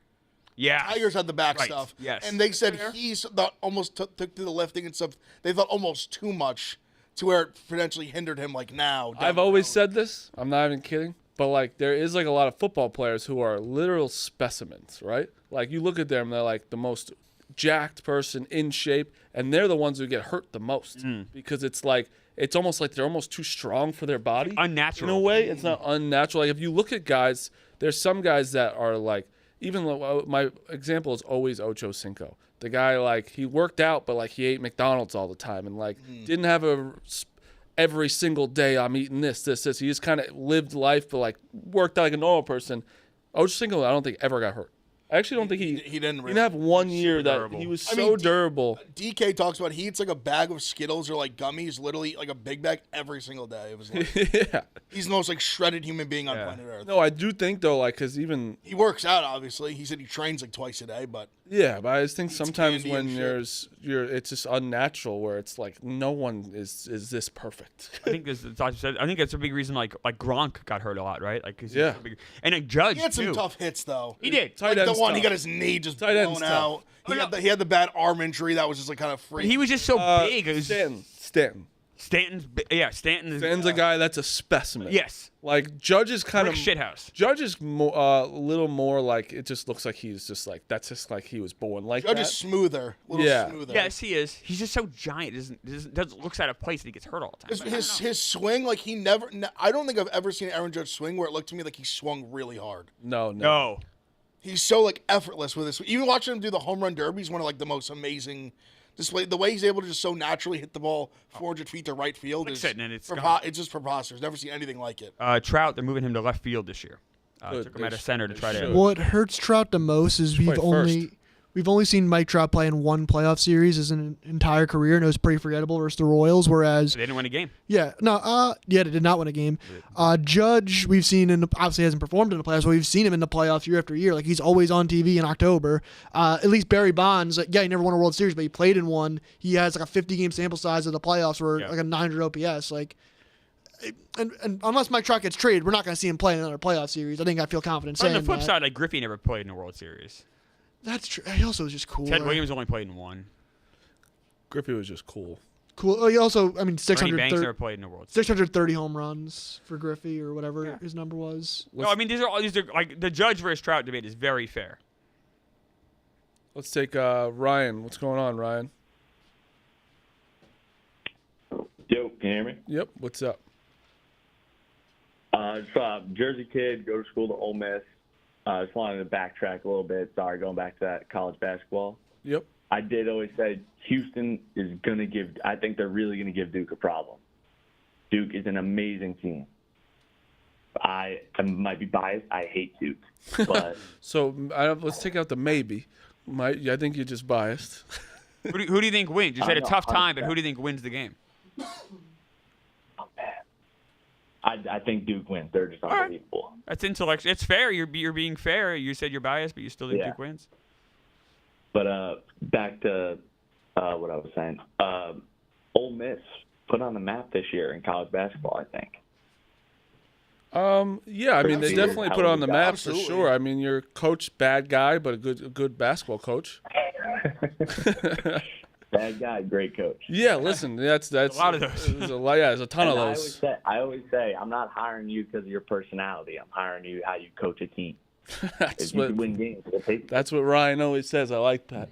Yeah. Tigers had the back Right, stuff. yes. And they said he's almost took to the lifting and stuff. They thought almost too much to where it potentially hindered him like now. I've always said this. I'm not even kidding. But, like, there is, like, a lot of football players who are literal specimens, right? Like, you look at them, they're, like, the most jacked person in shape, and they're the ones who get hurt the most because it's, like, it's almost like they're almost too strong for their body. Unnatural. In a way, it's not unnatural. Like, if you look at guys, there's some guys that are, like, even my example is always Ocho Cinco. The guy, like, he worked out, but, like, he ate McDonald's all the time and, like, didn't have every single day I'm eating this. He just kind of lived life, but like worked out like a normal person. Ocho Cinco, I don't think ever got hurt. I actually don't think he didn't really have one year that durable. he was I so mean, durable. DK talks about he eats like a bag of Skittles or like gummies, literally like a big bag every single day. It was like Yeah. he's the most like shredded human being on planet Earth. No, I do think though, like, cause even He works out, obviously. He said he trains like twice a day, but but I just think sometimes candy when and shit. it's just unnatural where it's like no one is this perfect. I think I think that's a big reason. Like Gronk got hurt a lot, right? Like 'cause he's Yeah. so big. And like Judge he had some too. tough hits though. He did. Tight Like the end's one he tough. got his knee just Tight end's blown out. He had the bad arm injury that was just like kind of free. He was just so big. It was Stanton. Stanton's Stanton's a guy that's a specimen. Yes. Like Judge is kind Rick of shithouse. Judge is a little more like it just looks like he's just like that's just like he was born like Judge that. is smoother, a little Yeah. smoother. Yes, he is. He's just so giant. Doesn't looks out of place and he gets hurt all the time. But I don't know. His swing, like I don't think I've ever seen Aaron Judge swing where it looked to me like he swung really hard. No. He's so like effortless with this. Even watching him do the home run derby is one of like the most amazing display. The way he's able to just so naturally hit the ball 400 feet to right field Like is sitting and it's gone. it's just preposterous. Never seen anything like it. Trout, they're moving him to left field this year. Good. Took him out of center to try to. should. What hurts Trout the most is Play we've only seen Mike Trout play in one playoff series his entire career, and it was pretty forgettable versus the Royals. Whereas, They didn't win a game. they did not win a game. Judge, we've seen obviously hasn't performed in the playoffs, but we've seen him in the playoffs year after year. Like he's always on TV in October. At least Barry Bonds, he never won a World Series, but he played in one. He has like a 50-game sample size of the playoffs, where like a 900 OPS. Like, and unless Mike Trout gets traded, we're not going to see him play in another playoff series. I think I feel confident But on saying the flip that. side, like Griffey never played in a World Series. That's true. He also was just cool. Ted Williams only played in one. Griffey was just cool. Cool. He also, Bernie Banks 630 never played in a World Series. 630 home runs for Griffey or whatever his number was. No, I mean these are like the Judge versus Trout debate is very fair. Let's take Ryan. What's going on, Ryan? Yo, can you hear me? Yep. What's up? Jersey kid, go to school to Ole Miss. Just wanted to backtrack a little bit. Sorry, going back to that college basketball. Yep. I did always say Houston is going to give – I think they're really going to give Duke a problem. Duke is an amazing team. I might be biased. I hate Duke. But So let's take out the maybe. I think you're just biased. Who do you think wins? You said a No, tough time, but I'm- who do you think wins the game? oh, man. I think Duke wins. They're just right. unbelievable. That's intellectual. It's fair. You're being fair. You said you're biased, but you still think Yeah. Duke wins. But back to what I was saying. Ole Miss put on the map this year in college basketball, I think. Yeah, I mean they Absolutely. definitely put it on the map for Absolutely. sure. I mean your coach, bad guy, but a good basketball coach. Bad guy, great coach. Yeah, listen, that's A lot of those. There's a ton of And those. I always say, I'm not hiring you because of your personality. I'm hiring you how you coach a team. That's If you what can win games, you'll take it. that's what Ryan always says. I like that.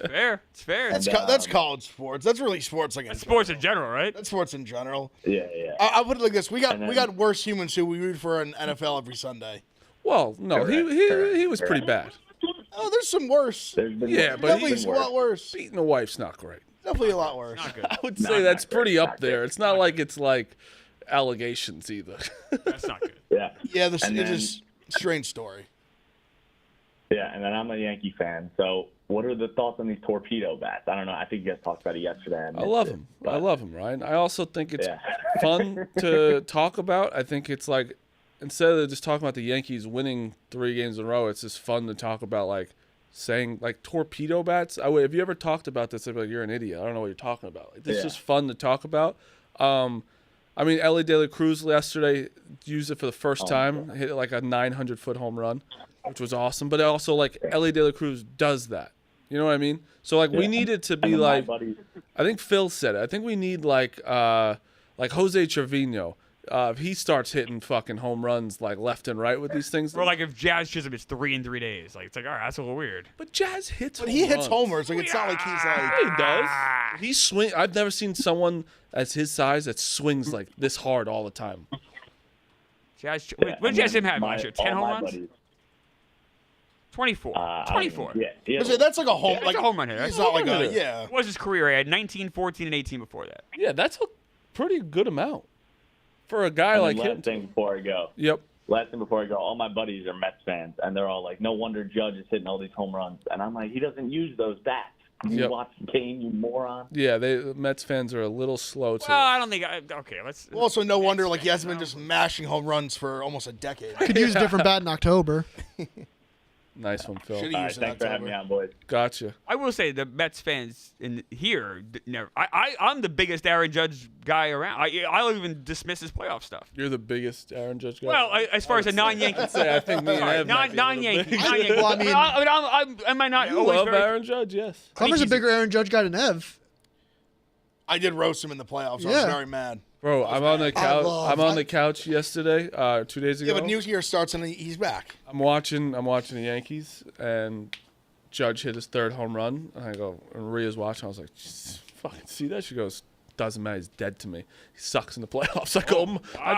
Fair. It's fair. That's college sports. That's really sports. Like That's sports in general, right? That's sports in general. Yeah. I put it like this: we And then- got worse humans who we root for in NFL every Sunday. Well, no, he was pretty bad. Oh, there's some worse. There's been Yeah, worse. but Definitely a lot worse. Beating a wife's not great. Definitely a lot worse. Not good. I would say that's pretty Not up there. good. It's not like it's like allegations either. That's not good. Yeah. Yeah, And it's then- just strange story. Yeah, and then I'm a Yankee fan. So what are the thoughts on these torpedo bats? I don't know. I think you guys talked about it yesterday. I love him. I love him, Ryan. I also think it's Yeah. fun to talk about. I think it's like instead of just talking about the Yankees winning 3 games in a row, it's just fun to talk about like saying like torpedo bats. If you ever talked about this, I'd be like, you're an idiot. I don't know what you're talking about. Like, this is Yeah. just fun to talk about. I mean, Ellie De La Cruz yesterday used it for the first time, hit like a 900-foot home run, which was awesome. But also, like, Ellie De La Cruz does that. You know what I mean? So, like, we Yeah. need it to And be then my like, buddies- I think Phil said it. I think we need like Jose Trevino. If he starts hitting fucking home runs like left and right with these things. Or like if Jazz Chisholm hits 3 in 3 days. Like, it's like, all right, that's a little weird. But Jazz hits But home he hits runs. homers. Like, it's not like he's like. Yeah, he does. He swing. I've never seen someone as his size that swings like this hard all the time. Jazz, Yeah, what and did Jazz then him have last year? 10 all home my runs? buddies, 24. I don't 24. know. Yeah. But that's like a home. That's like a home run hitter. He's That's a not like home a run hitter. yeah. What was his career? He had 19, 14, and 18 before that. Yeah, that's a pretty good amount for a guy And like then him. last thing before I go. Yep. Last thing before I go, all my buddies are Mets fans, and they're all like, no wonder Judge is hitting all these home runs. And I'm like, he doesn't use those bats. You Yep. watch the game, you moron. Yeah, Mets fans are a little slow to. Well, I don't think. Okay, let's. Well, also, no wonder like he hasn't been just mashing home runs for almost a decade. Could use a different bat in October. Nice one, Phil. Should've All right, used in thanks for having me October. on, boys. Gotcha. I will say the Mets fans in here never. I'm the biggest Aaron Judge guy around. I'll even dismiss his playoff stuff. You're the biggest Aaron Judge guy. Well, as far as a non-Yankee, I think me and Ev might be a little non-Yankee, big. non-Yankee. Well, I mean- am I not You always love very? Aaron Judge, yes. Clemmer's a he's- bigger Aaron Judge guy than Ev. I did roast him in the playoffs. I was Yeah. very mad. Bro, I'm on the couch. love- I'm on the couch yesterday, 2 days ago. Yeah, but New Year starts and he's back. I'm watching the Yankees, and Judge hit his 3rd home run. And I go, and Rhea's watching. I was like, fucking see that? She goes, doesn't matter. He's dead to me. He sucks in the playoffs. I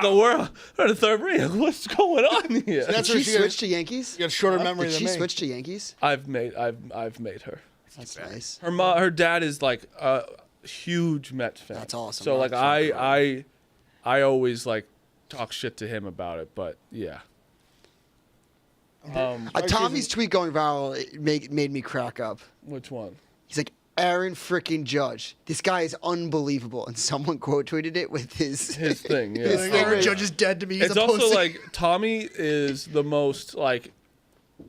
go, we're in the 3rd Rhea. What's going on here? That's Did where she she switch to Yankees? You got a shorter memory Did than she me. switch to Yankees? I've made her. That's nice. Her dad is like a huge Mets fan. That's awesome. So like That's so I always like talk shit to him about it, but yeah. Tommy's tweet going viral made me crack up. Which one? He's like, Aaron freaking Judge. This guy is unbelievable. And someone quote tweeted it with his thing, yeah. his Like, thing Aaron right- Judge is dead to me. He's It's a also pussy. like Tommy is the most like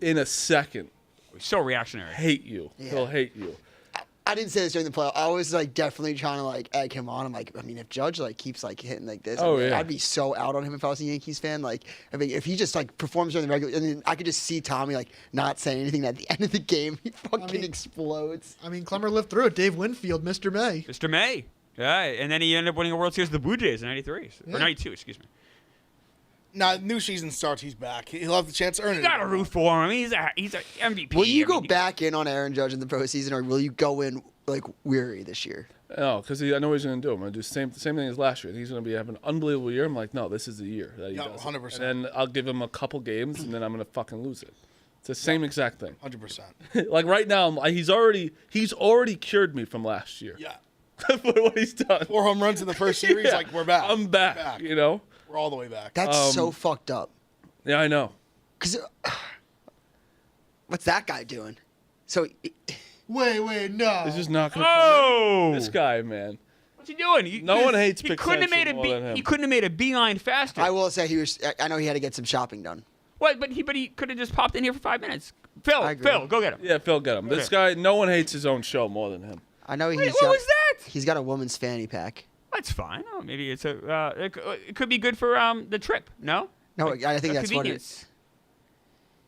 in a second So reactionary. hate you. Yeah. He'll hate you. I didn't say this during the playoff. I was like definitely trying to like egg him on. I'm like, I mean, if Judge like keeps like hitting like this, Oh, I mean, yeah. I'd be so out on him if I was a Yankees fan. Like, I mean, if he just like performs during the regular, and then I could just see Tommy like not saying anything. At the end of the game, he fucking explodes. I mean, Clemmer lived through it. Dave Winfield, Mr. May. Mr. May. Yeah, and then he ended up winning a World Series with the Blue Jays in '93 or '92, excuse me. Now, new season starts, he's back. He'll have the chance to earn You it. gotta root for him. He's a MVP. Will you I go mean, back in on Aaron Judge in the postseason, or will you go in like weary this year? No, because I know what he's going to do. I'm going to do the same thing as last year. He's going to have an unbelievable year. I'm like, no, this is the year that he Yeah, does. 100%. And then I'll give him a couple games, and then I'm going to fucking lose it. It's the same exact thing. 100%. Like right now, he's already cured me from last year. Yeah. For what he's done. 4 home runs in the first series, Yeah. like, we're back. I'm back. You know. We're all the way back. That's so fucked up. Yeah, I know. Cause what's that guy doing? So Wait, no. It's just not going to. Oh, This guy, man. what's he doing? No one hates He Pick couldn't have Six made a more than him. he couldn't have made a beeline faster. I will say I know he had to get some shopping done. What? But he could have just popped in here for 5 minutes. Phil, I agree. go get him. Yeah, Phil, get him. This guy, no one hates his own show more than him. I know Wait, he's what got, was that? He's got a woman's fanny pack. That's fine. Oh, maybe it's a. It could be good for the trip. No. No, I think that's what it convenience. is.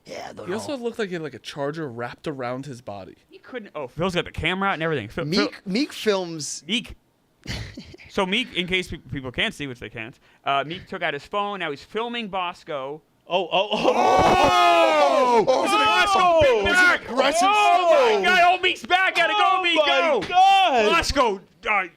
Yeah, I don't He know. also looked like he had like a charger wrapped around his body. He couldn't. Oh, Phil's got the camera out and everything. Meek films. Meek. So Meek, in case people can't see, which they can't, Meek took out his phone. Now he's filming Bosco. Oh! Bosco, big back! aggressive Oh my slow. God! Oh, Meek's back! Gotta go, Meek! Go! God! Bosco, I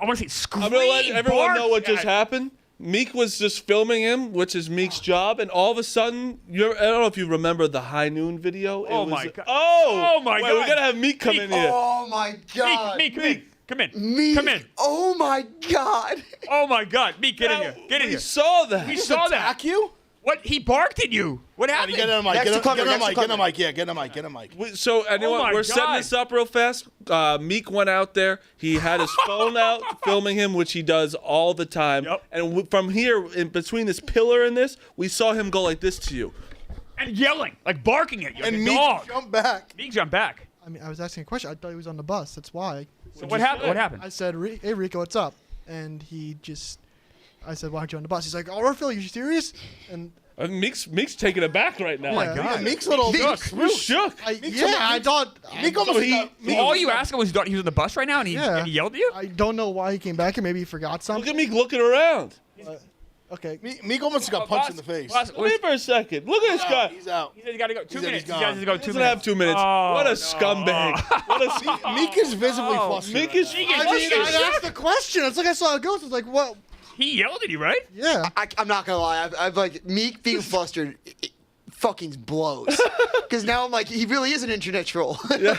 want to say scream. I'm gonna let everyone know what just happened. Meek was just filming him, which is Meek's job, and all of a sudden, I don't know if you remember the High Noon video. My God. Oh my wait, God. we gotta have Meek come in here. Oh my God. Meek, come in. Meek. Come in. Oh my God. Oh my God, Meek, get in here. Get in We here. saw that. We saw that. Attack you? What? He barked at you. What happened? Get on a mic. Next Get to on Clemmer, a next to mic. Get on a Clemmer. mic. Yeah, get on a mic. Get on a mic. So anyone, my we're setting God. this up real fast. Meek went out there. He had his phone out, filming him, which he does all the time. Yep. And from here, in between this pillar and this, we saw him go like this to you. And yelling, like barking at you, like And a Meek dog. jumped back. Meek jumped back. I mean, I was asking a question. I thought he was on the bus. That's why. So what happened? What happened? I said, "Hey Rico, what's up?" And I said, "Why aren't you on the bus?" He's like, "Oh, Phil, you serious?" And Meek's taking it back right now. Oh my God. Yeah, Meek's a little We're shook. I thought. Meek almost All you asked him was he was on the bus right now, and he yelled at you. I don't know why he came back here. Maybe he forgot Look something. at Meek looking around. Okay. Meek almost got punched in the face. Wait for a second. Look at this guy. He's out. He said he got to go 2 He said minutes. he's He gone. has to go He 2 doesn't minutes. have 2 minutes. Oh, What a no. scumbag. What a Meek is visibly flustered. Meek is I asked the question. It's like I saw a ghost. It's like, what? He yelled at you, right? Yeah. I'm not gonna lie. I've like Meek being flustered. It fucking blows. Because now I'm like, he really is an internet troll. Right.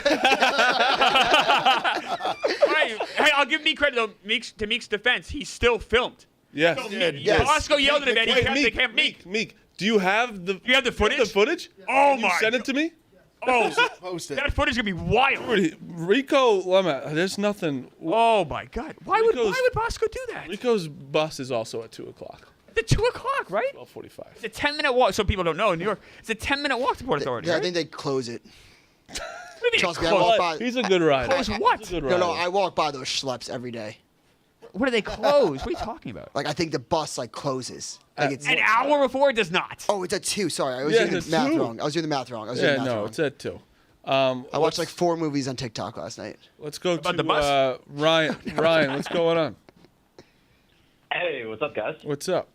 Hey, I'll give Meek credit though. To Meek's defense, he still filmed. Yes. Yes. Bosco yelled at him, and he Wait, kept they kept Meek. Meek, do you have the The footage? Oh my Send it to me. Oh, Post it. that footage is gonna be wild. Rico, there's nothing. Oh my God! Why would Rico's- Bosco do that? Rico's bus is also at 2:00. It's at 2:00, right? 12:45. It's a 10-minute walk. So people don't know in New York, it's a 10-minute walk to Port Authority. Yeah, I right? think they close it. What do you mean Trust me, I close? walk by. He's a good rider. Close what? He's a good No, rider. no, I walk by those schleps every day. What do they close? What are you talking about? Like I think the bus like closes. Like it's. An hour before it does not. Oh, it's at 2. Sorry, I was Yeah, doing it's the math 2. wrong. I was doing the math wrong. Yeah, no, it's at 2. I watched like 4 movies on TikTok last night. Let's go About to the bus? Ryan. Ryan, what's going on? Hey, what's up, guys? What's up?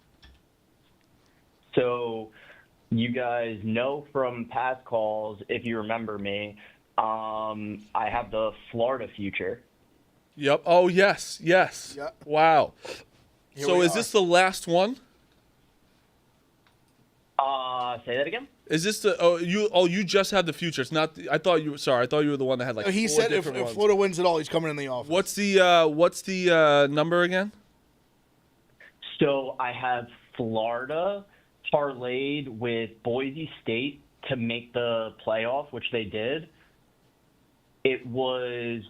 So, you guys know from past calls, if you remember me, I have the Florida future. Yep. Oh, yes. Yes. Yeah. Wow. So we is are. this the last one? Say that again? Is this the you just had the future? It's not. I thought you were the one that had like. He 4 said if different ones. Florida wins it all, he's coming in the office. What's the number again? So, I have Florida parlayed with Boise State to make the playoff, which they did. It was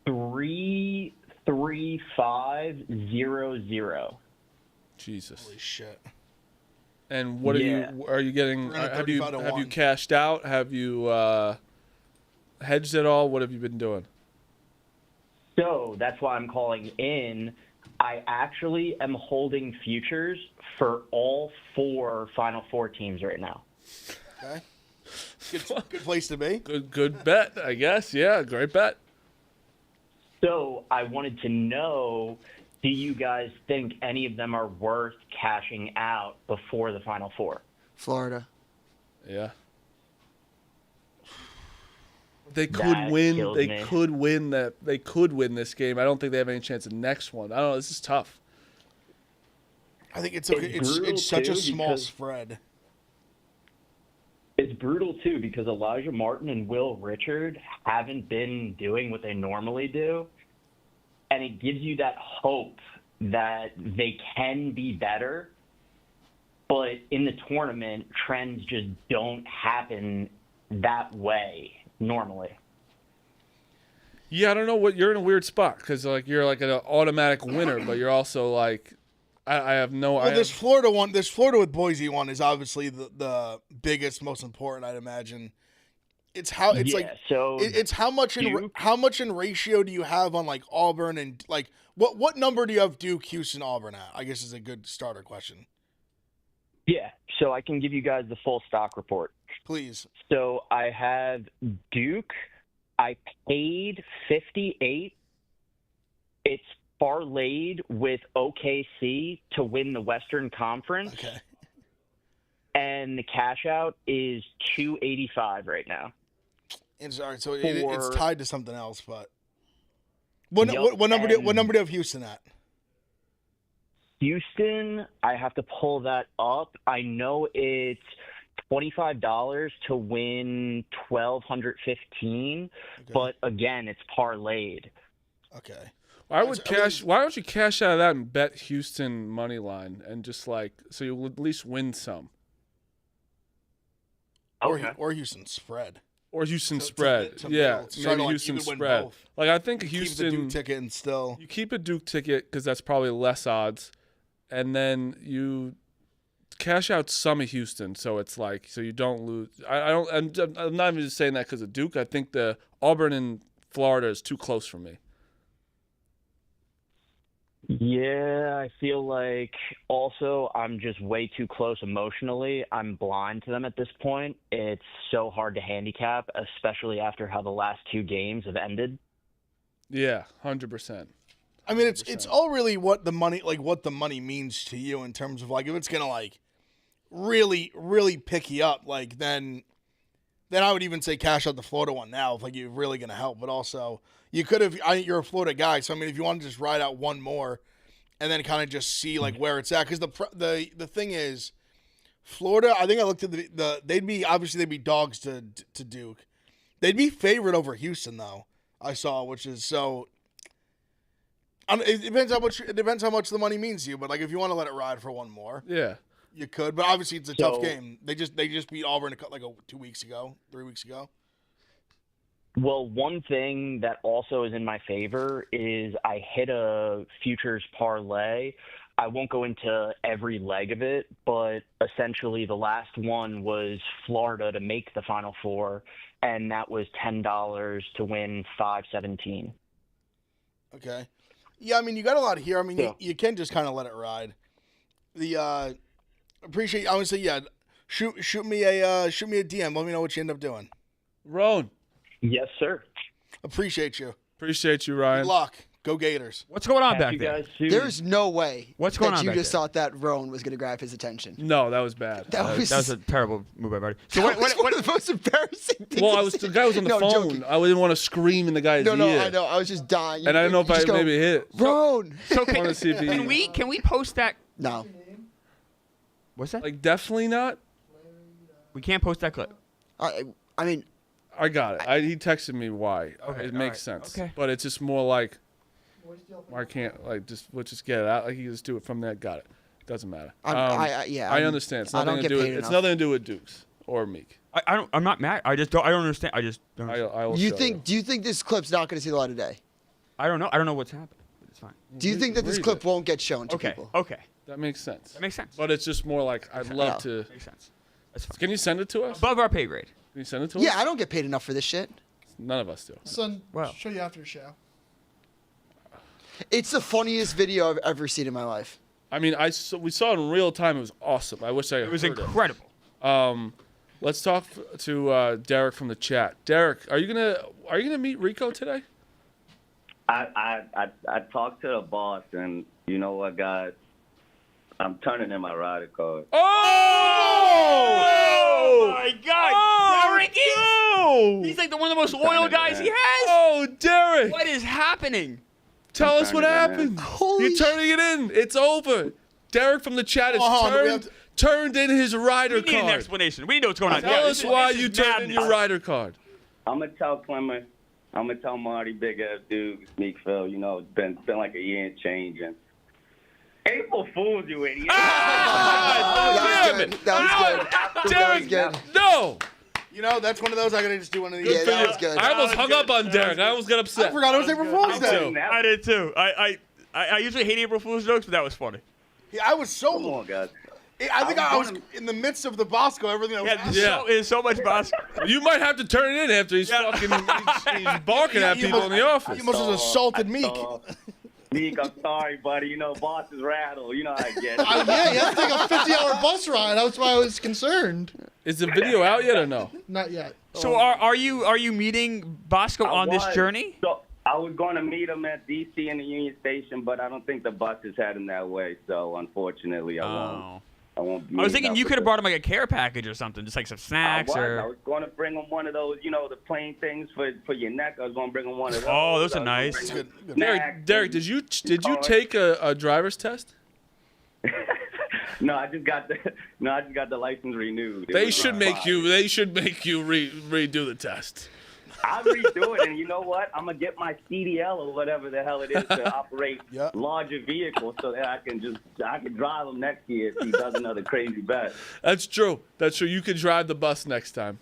3-3-5-0-0. Jesus. Holy shit. And what Yeah. are you getting? We're at Have you 35 to 1. cashed out? Have you hedged at all? What have you been doing? So that's why I'm calling in. I actually am holding futures for all 4 Final Four teams right now. Okay. Good place to be. Good bet, I guess. Yeah, great bet. So I wanted to know, do you guys think any of them are worth cashing out before the Final Four? Florida. Yeah. They could That win. kills They me. could win that. They could win this game. I don't think they have any chance in the next one. I don't know. This is tough. I think it's brutal, such a too, small because- spread. It's brutal, too, because Elijah Martin and Will Richard haven't been doing what they normally do. And it gives you that hope that they can be better. But in the tournament, trends just don't happen that way normally. Yeah, I don't know what you're in a weird spot because like you're like an automatic winner, but you're also like I have no. Well, this Florida with Boise one is obviously the biggest, most important, I'd imagine. It's how it's Yeah, like so it's how much in Duke- how much in ratio do you have on like Auburn and like what number do you have Duke, Houston, Auburn at? I guess is a good starter question. Yeah, so I can give you guys the full stock report. Please. So I have Duke. I paid 58. It's parlayed with OKC to win the Western Conference. Okay. And the cash out is 285 right now. It's all right. So it's For- tied to something else, but what Yep, number do and- you have Houston at? Houston, I have to pull that up. I know it's $25 to win 1,215, but again, it's parlayed. Okay. Why don't you cash out of that and bet Houston money line and just so you at least win some? Or Houston spread. Or Houston spread. Yeah, maybe Houston spread. Both. I think Keep Houston. the Duke ticket and still. You keep a Duke ticket because that's probably less odds, and then you cash out some of Houston, so it's so you don't lose. I'm not even just saying that because of Duke. I think the Auburn and Florida is too close for me. Yeah, I feel like also I'm just way too close emotionally. I'm blind to them at this point. It's so hard to handicap, especially after how the last 2 games have ended. Yeah, 100%. I mean, it's all really what the money means to you in terms of if it's gonna really really pick you up, then I would even say cash out the Florida one now if you're really gonna help. But also you could have. You're a Florida guy, so I mean, if you want to just ride out one more and then kind of just see where it's at, because the thing is, Florida. I think I looked at they'd be dogs to Duke. They'd be favored over Houston though. I saw, which is so. It depends how much the money means to you. But if you want to let it ride for one more, yeah, you could. But obviously it's a tough game. They just beat Auburn 3 weeks ago. Well, one thing that also is in my favor is I hit a futures parlay. I won't go into every leg of it, but essentially the last one was Florida to make the Final Four, and that was $10 to win 517. Okay. Yeah, I mean, you got a lot here. I mean, Yeah. you can just kind of let it ride. Appreciate. I would say, yeah. Shoot me a DM. Let me know what you end up doing. Roan. Yes, sir. Appreciate you. Appreciate you, Ryan. Good luck. Go Gators. What's going on Catch back you there? guys soon. There's no way What's going that on you back just there? thought that Roan was going to grab his attention. No, that was bad. That was a terrible move by Marty. So that was one of the most embarrassing things. Well, to the say. guy was on the No, phone. joking. I didn't want to scream in the guy's ear. No, I know. I was just dying. And I don't know if I just go, maybe hit. Roan. So I wanna see if he- can we post that? No. What's that? Definitely not. We can't post that clip. I mean, I got it. He texted me why. Okay, It all makes right, sense. okay. But it's just more why can't we'll just get it out? You just do it from there. Got it. Doesn't matter. I understand. It's I don't nothing to get do with paid it's enough. nothing to do with Dukes or Meek. I'm not mad. I don't understand. I just don't. I will do show you think this clip's not going to see the light of day? I don't know. I don't know what's happening. But it's fine. Do you think that this read clip it. won't get shown to Okay. people? Okay. That makes sense. That makes sense. But it's just more I'd love to. Makes sense. That's fine. Can you send it to us? Above our pay grade. Can you send it to Yeah, us? I don't get paid enough for this shit. None of us do. Son, Wow. show you after the show. It's the funniest video I've ever seen in my life. I mean, we saw it in real time. It was awesome. I wish I It was heard incredible. Let's talk to Derek from the chat. Derek, are you gonna meet Rico today? I talked to the boss, and you know what, guys? I'm turning in my rider card. Oh my God! Derek is. No! He's like one of the most loyal guys he has. Oh, Derek! What is happening? Tell us what turning it in. happened. Holy You're turning it in. It's over. Derek from the chat has turned in his rider We need an card. explanation. We need to know what's going on. Tell us why this you is turned in your madness. rider card. I'm gonna tell Clemmer. I'm gonna tell Marty, Big F Duke, Meek Phil. You know, it's been like a year and change, and April Fools, you idiot. Ah, That was damn good. it. That was good. That was Derek, good. no. You know, that's one of those I gotta just do one of these. Yeah, that was good. I almost hung up on Derek. I almost got I upset. forgot it was April Fool's Day. I did too. I usually hate April Fool's jokes, but that was funny. Yeah, I was so. Come on, guys. I think I was in the midst of the Bosco. Everything. I was Yeah, the Yeah. show is so much Bosco. You might have to turn it in after he's fucking he's barking at You people must- in the office. You must have assaulted Meek. Meek, I'm sorry, buddy. You know, bosses rattle. You know how I get it. Yeah, you have to take a 50-hour bus ride. That's why I was concerned. Is the video out yet or no? Not yet. So are you meeting Bosco on this journey? So I was going to meet him at DC in the Union Station, but I don't think the bus is heading that way. So unfortunately, I won't. I won't. Be I was thinking meeting you up could have with brought him like a care package or something, just like some snacks I or. was going to bring him one of those, you know, the plain things for your neck. I was going to bring him one of those. Oh, those are I was gonna nice. bring him Good. snacks Derek, and- did you take a driver's test? No, I just got the license renewed. They should make you redo the test. I'll redo it, and you know what? I'm gonna get my CDL or whatever the hell it is to operate larger vehicles, so that I can drive them next year if he does another crazy bet. That's true. You can drive the bus next time.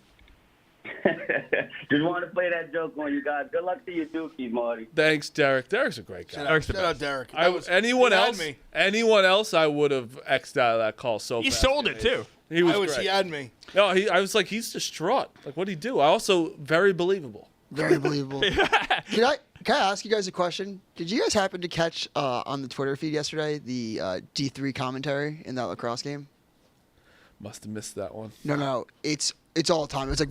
Just wanted to play that joke on you guys. Good luck to you, Dookie, Marty. Thanks, Derek. Derek's a great guy. Shout out, Derek. Anyone else, I would have X'd out of that call so He fast. sold it too. He was great. He had me. No, I was like, he's distraught. Like, what'd he do? I also very believable. Very believable. Can I ask you guys a question? Did you guys happen to catch on the Twitter feed yesterday the D3 commentary in that lacrosse game? Must have missed that one. No, it's all the time. It's like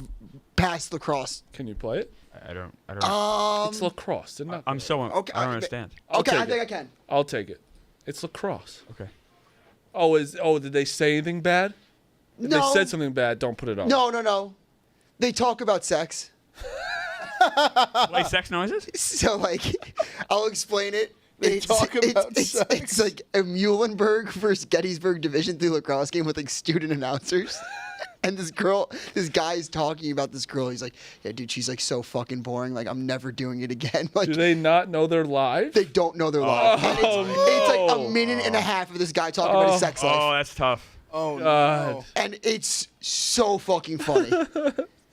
past lacrosse. Can you play it? I don't. It's lacrosse. Didn't I? I'm so. Okay, I don't understand. Okay, I take think it. I can. I'll take it. It's lacrosse. Okay. Did they say anything bad? If they said something bad, don't put it on. No. They talk about sex. Play sex noises? So, like, I'll explain it. They talk about sex. It's like a Muhlenberg versus Gettysburg Division III lacrosse game with, like, student announcers. And this guy is talking about this girl. He's like, yeah, dude, she's, like, so fucking boring. Like, I'm never doing it again. Like, Do they not know they're live? They don't know they're live. And it's like a no. minute and a half of this guy talking about his sex life. Oh, that's tough. Oh, God. no. And it's so fucking funny.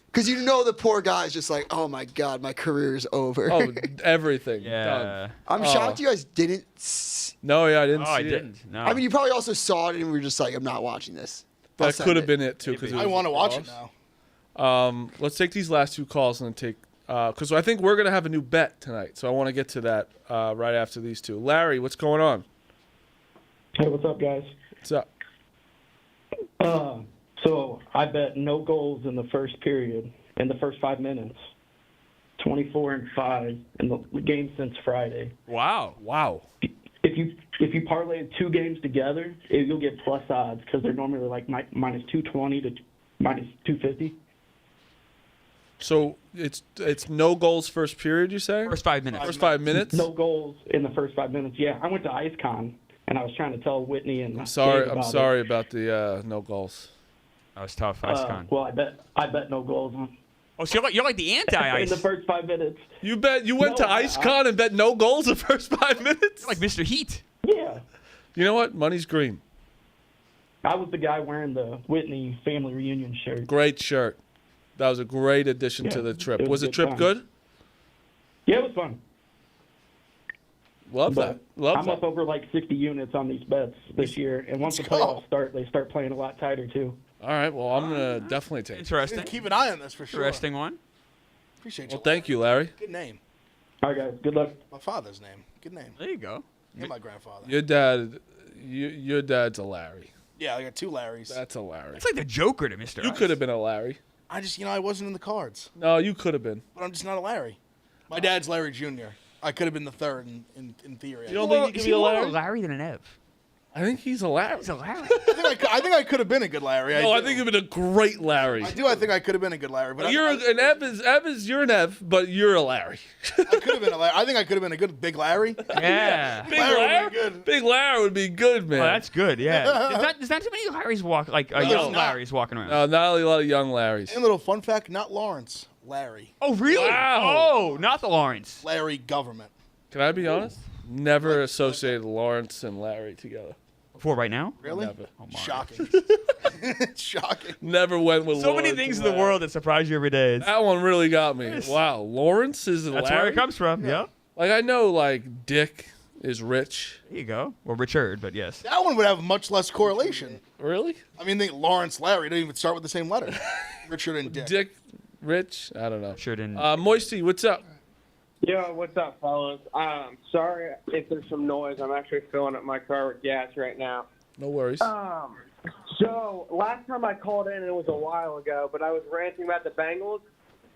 Because you know the poor guy's just like, oh, my God, my career is over. Oh, everything. Yeah. Done. I'm shocked you guys didn't. No, yeah, I didn't Oh, see I it. didn't. No. I mean, you probably also saw it and were just like, I'm not watching this. I'll That send could have been it, too. Maybe. Because I want to watch it now. Let's take these last two calls and then take because I think we're going to have a new bet tonight. So I want to get to that right after these two. Larry, what's going on? Hey, what's up, guys? What's up? So I bet no goals in the first period, in the first 5 minutes. 24-5 in the game since Friday. Wow. If you parlay two games together, you'll get plus odds because they're normally like minus 220 to minus 250. So it's no goals first period, you say? First 5 minutes. First 5 minutes? No goals in the first 5 minutes. Yeah, I went to IceCon and I was trying to tell Whitney and I'm sorry Dave about the no goals. That was tough. about it. Well, I bet no goals Oh, so you're like the anti-ice. in the first 5 minutes. You went to No, IceCon and bet no goals the first 5 minutes? You're like Mr. Heat. Yeah. You know what? Money's green. I was the guy wearing the Whitney family reunion shirt. Great shirt. That was a great addition to the trip. it Was was the a good trip time. good? Yeah, it was fun. Love But that. Love I'm that. up over like 60 units on these bets this year, and once the Let's go. playoffs start, they start playing a lot tighter too. All right. Well, I'm going to definitely take it. Interesting. Keep an eye on this for sure. Interesting one. Appreciate you. Well, thank you, Larry. Good name. All right, guys. Good luck. My father's name. Good name. There you go. And my grandfather. Your dad's a Larry. Yeah, I got two Larrys. That's a Larry. It's like the Joker to Mr. You Ice. could have been a Larry. I just, I wasn't in the cards. No, you could have been. But I'm just not a Larry. My dad's Larry Jr. I could have been the third in theory. You don't think you could Is be he a more Larry? of a Larry than an Ev? I think he's a Larry. He's a Larry. I think I could have been a good Larry. No, I do. think you've been a great Larry. I do. I think I could have been a good Larry. But You're an Ev you're an Ev, but you're a Larry. I could have been a Larry. I think I could have been a good big Larry. Yeah. Big Larry would Larry, be good. Big Larry would be good, man. Oh, that's good. Yeah. There's not too many Larrys walk young there's not. Larrys walking around. No, not a lot of young Larrys. And a little fun fact: not Lawrence, Larry. Oh, really? Wow. Oh, not the Lawrence. Larry government. Can I be honest? Never associated Lawrence and Larry together. For right now? Really? Never. Shocking. Shocking. Never went with So Lawrence many things in and the Larry. world that surprise you every day. That one really got me. Wow, Lawrence is a That's Larry? where it comes from. Yeah. Like, I know, like, Dick is rich. There you go. Well, Richard, but yes. That one would have much less correlation. Really? I mean, think Lawrence, Larry don't even start with the same letter. Richard and Dick. Dick, rich? I don't know. Sure didn't. Moisty, what's up? Yo, what's up, fellas? Sorry if there's some noise. I'm actually filling up my car with gas right now. No worries. So last time I called in, and it was a while ago, but I was ranting about the Bengals,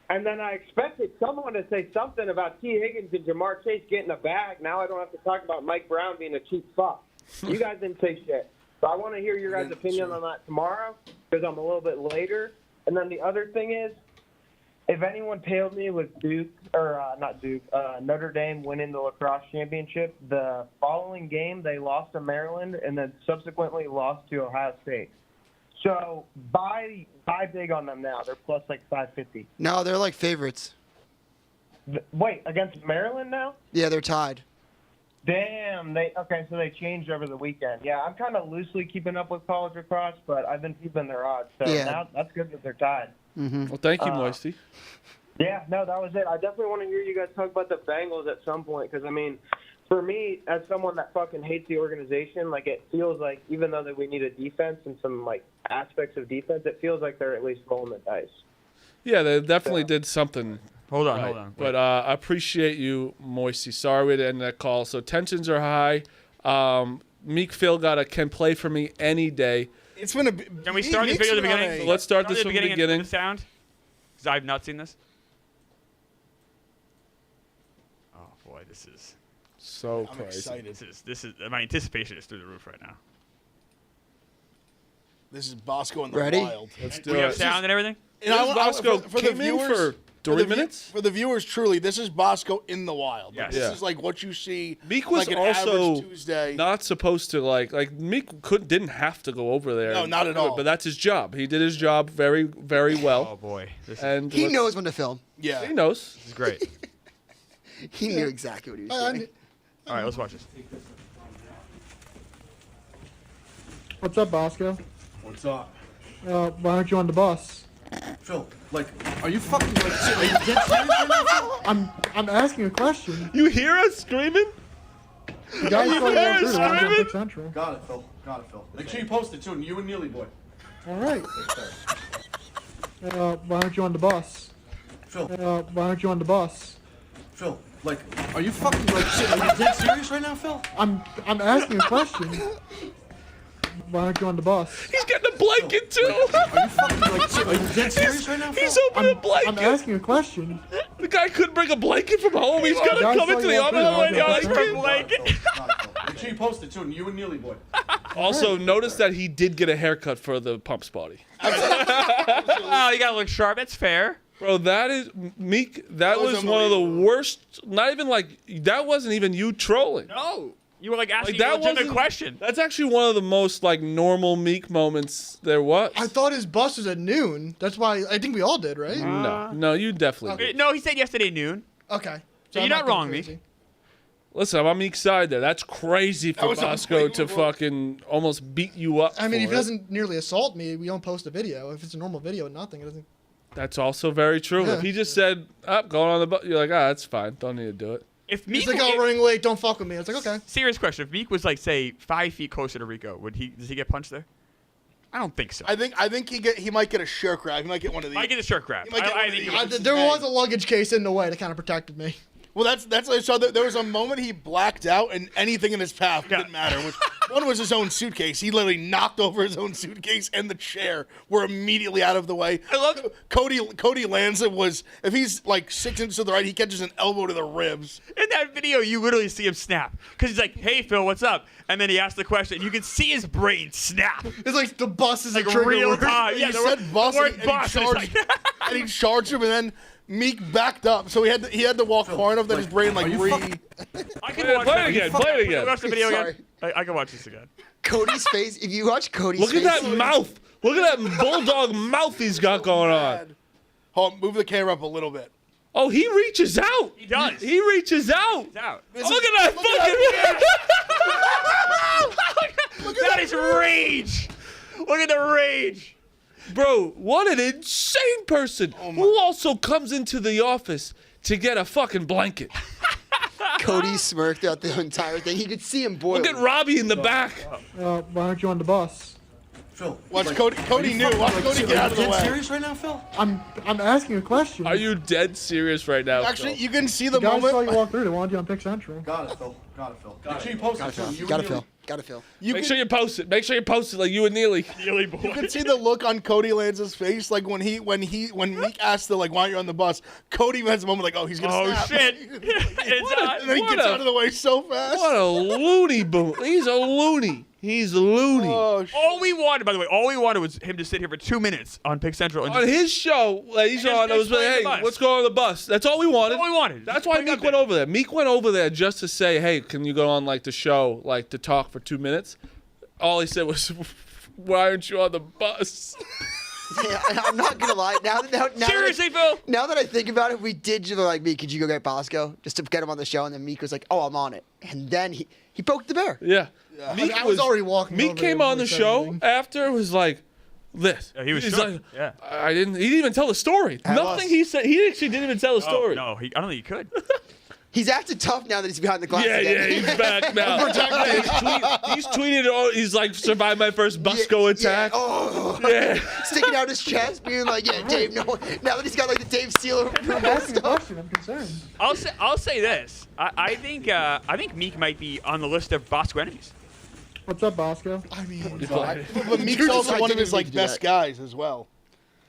and then I expected someone to say something about T. Higgins and Jamar Chase getting a bag. Now I don't have to talk about Mike Brown being a cheap fuck. You guys didn't say shit. So I want to hear your guys' opinion on that tomorrow, because I'm a little bit later. And then the other thing is, if anyone tailed me with Duke, or not Duke, Notre Dame winning the lacrosse championship, the following game they lost to Maryland and then subsequently lost to Ohio State. So buy big on them now. They're plus like 550. No, they're like favorites. Wait, against Maryland now? Yeah, they're tied. Damn. So they changed over the weekend. Yeah, I'm kind of loosely keeping up with college lacrosse, but I've been keeping their odds. So Yeah. now that's good that they're tied. Mm-hmm. Well, thank you, Moisty. Yeah, no, that was it. I definitely want to hear you guys talk about the Bengals at some point because, I mean, for me, as someone that fucking hates the organization, like it feels like even though that we need a defense and some like aspects of defense, it feels like they're at least rolling the dice. Yeah, they definitely did something. Hold on, right. hold on. But I appreciate you, Moisty. Sorry we had to end that call. So tensions are high. Meek Phil can play for me any day. It's been a. Can we start this video at the beginning? So let's start this from the beginning. The sound, because I've not seen this. Oh boy, this is so I'm crazy. excited. This is my anticipation is through the roof right now. This is Bosco in the Ready? wild. Let's do We have it. sound and everything. And Bosco for the came in viewers, for 3 minutes? For the viewers, truly, this is Bosco in the wild. Yes. This Yeah. is like what you see. Meek was like an also average Tuesday. not supposed to like Meek didn't have to go over there. No, not at all. But that's his job. He did his job very, very Oh well. boy, this And He let's- knows when to film. Yeah. He knows. is great. He knew exactly what he was doing. All right, let's watch this. What's up, Bosco? What's up? Why aren't you on the bus? Phil, like, are you fucking like, are you dead serious right now, Phil? I'm asking a question. You hear us screaming? The guy you saw there you through the one on screaming? Pick Central. Got it, Phil. Got it, Phil. Make sure you post it too, and you and Neely boy. All right. Why aren't you on the bus? Phil, Why aren't you on the bus? Phil, like, are you fucking like, are you dead serious right now, Phil? I'm asking a question. Why aren't you on the bus? He's getting a blanket too. Are you fucking like, are you dead serious right now, Phil? He's opening a blanket. I'm asking a question. The guy couldn't bring a blanket from home. He's gonna Guys come saw into you the walk office through the and office. blanket. Got it, Phil. Got it, Phil. Make sure you post it too, and you and Neely boy. Also, notice that he did get a haircut for the pump spotty. Oh, you gotta look sharp. That's fair. Bro, that is Meek. That was was one of the unbelievable. worst. Not even like that wasn't even you trolling. No, you were like asking Like, that a legitimate wasn't- question. That's actually one of the most like normal Meek moments there was. I thought his bus was at noon. That's why I think we all did, right? No, you definitely. Okay. did. No, he said yesterday noon. Okay. So I'm you're not going wrong, crazy. Meek. Listen, I'm on Meek's side there. That's crazy for was Bosco to unbelievable. fucking almost beat you up. I mean, for if he it. doesn't nearly assault me, we don't post a video. If it's a normal video, nothing. It doesn't. That's also very true. Yeah. If he just said, going on the bus," you're like, that's fine. Don't need to do it. If Meek, He's like, oh, running late. Don't fuck with me. It's like, okay. serious question. If Meek was like, say, 5 feet closer to Rico, does he get punched there? I don't think so. I think he might get a shirt grab. He might get one of these. I get a shirt grab. He might get one of think these. he would. There was a luggage case in the way that kind of protected me. Well, that's I saw that there was a moment he blacked out and anything in his path didn't matter. Which one was his own suitcase. He literally knocked over his own suitcase and the chair were immediately out of the way. I love Cody Lanza was, if he's like 6 inches to the right, he catches an elbow to the ribs. In that video, you literally see him snap. Because he's like, hey, Phil, what's up? And then he asks the question, and you can see his brain snap. It's like the bus is Like a trigger real word. time. Yeah, he the said word- bus the word and bus, he and charged, it's like- and he charged him, and then Meek backed up, so he had to walk far enough that his brain like I can Play watch it that. again, play it again. Watch the video Sorry. again. I can watch this again. Cody's face. If you watch Cody's Look face, at that mouth. Look at that bulldog mouth he's got going on. Hold on, move the camera up a little bit. Oh, he reaches out. He does. He reaches out. It's out. Look at that fucking. That is rage. Look at the rage. Bro, what an insane person who also comes into the office to get a fucking blanket. Cody smirked throughout the entire thing. He could see him boil. Look at Robbie in the back. Why aren't you on the bus? Phil, Watch like, Cody knew. Watch Cody get out of the Are you dead way. serious right now, Phil? I'm asking a question. Are you dead serious right now? Actually, Phil? you can see the The guys saw you moment. walk through. They wanted you on Pick Central. Got it, Phil. Got it, Phil. Make sure you post it too, and you Gotta and feel. Neely. Gotta feel. Make sure you post it. Make sure you post it like you and Neely. Neely boy. You can see the look on Cody Lance's face, like when Meek asked the like, "Why aren't you on the bus?" Cody has a moment like, "Oh, he's gonna Oh, snap." shit. It's What a- on. And then he What gets a- out of the way so fast. What a loony boom. He's a loony. He's loony. Oh, All we wanted, by the way, was him to sit here for 2 minutes on Pick Central. And On his show, he's just on. It was like, explain the hey, bus. what's going on the bus? That's all we wanted. That's all we wanted. That's why Bring Meek up went there. over there. Meek went over there just to say, hey, can you go on like the show, like to talk for 2 minutes? All he said was, why aren't you on the bus? Yeah, I'm not gonna lie. Seriously, Phil? Now that I think about it, we did just like, Meek, could you go get Bosco just to get him on the show? And then Meek was like, oh, I'm on it. And then he poked the bear. Yeah. Meek I was already walking. Meek over came here on the before he said show anything. after, was like, this. Yeah, he was He's shook. like, Yeah. He didn't even tell the story. Nothing he said. He actually didn't even tell the story. No, I don't think he could. He's acting tough now that he's behind the glass Yeah, again. he's back now. he's tweeted. He's like, survived my first Bosco attack. Oh. Yeah. Sticking out his chest, being like, yeah, Dave, no. Now that he's got like the Dave Steele stuff. I'm concerned. I'll say this. I think Meek might be on the list of Bosco enemies. What's up, Bosco? I mean, But Meek's also one of his like best guys as well.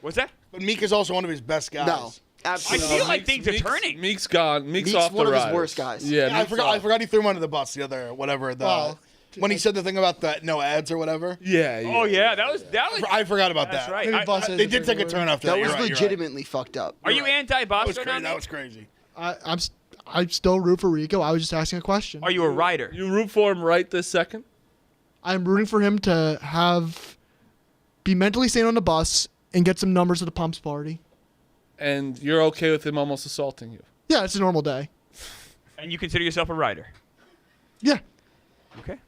What's that? But Meek is also one of his best guys. No, I absolutely. feel like things are turning. Meek's gone. Meek's off one the of his rise. worst guys. Yeah, I Meek's forgot. off. I forgot he threw him under the bus the other whatever when he said the thing about the no ads or whatever. Yeah. Oh yeah, that was. I forgot about That's that. right. Maybe Bus has They a did take a different turn word. after That that. was You're right, you're right. legitimately fucked up. Are you That was anti-Bosco now? crazy. That was crazy. I still root for Rico. I was just asking a question. Are you a rider? You root for him right this second? I'm rooting for him to be mentally sane on the bus and get some numbers at the pumps party. And you're okay with him almost assaulting you? Yeah, it's a normal day. And you consider yourself a rider? Yeah. Okay.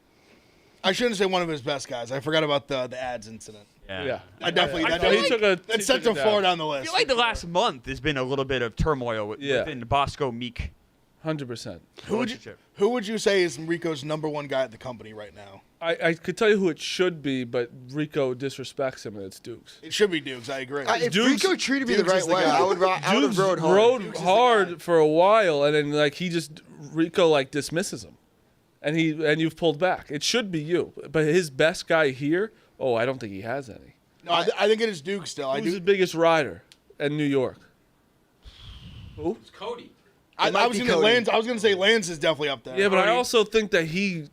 I shouldn't say one of his best guys. I forgot about the ads incident. Yeah. I definitely. I That feel definitely like- that sent him forward on the I list. feel like the last month has been a little bit of turmoil Yeah. within the Bosco Meek 100%. relationship. Who would you say is Rico's number one guy at the company right now? I could tell you who it should be, but Rico disrespects him, and it's Dukes. It should be Dukes. I agree. If Dukes- Rico treated me the Dukes right is the way, guy. I would have Dukes rode hard. rode hard for a while, and then like Rico like dismisses him, and you've pulled back. It should be you, but his best guy here. Oh, I don't think he has any. No, I think it is Duke still. Who's his biggest rider in New York? Who? It's Cody. I was going to say Lance is definitely up there. Yeah, but I also think that he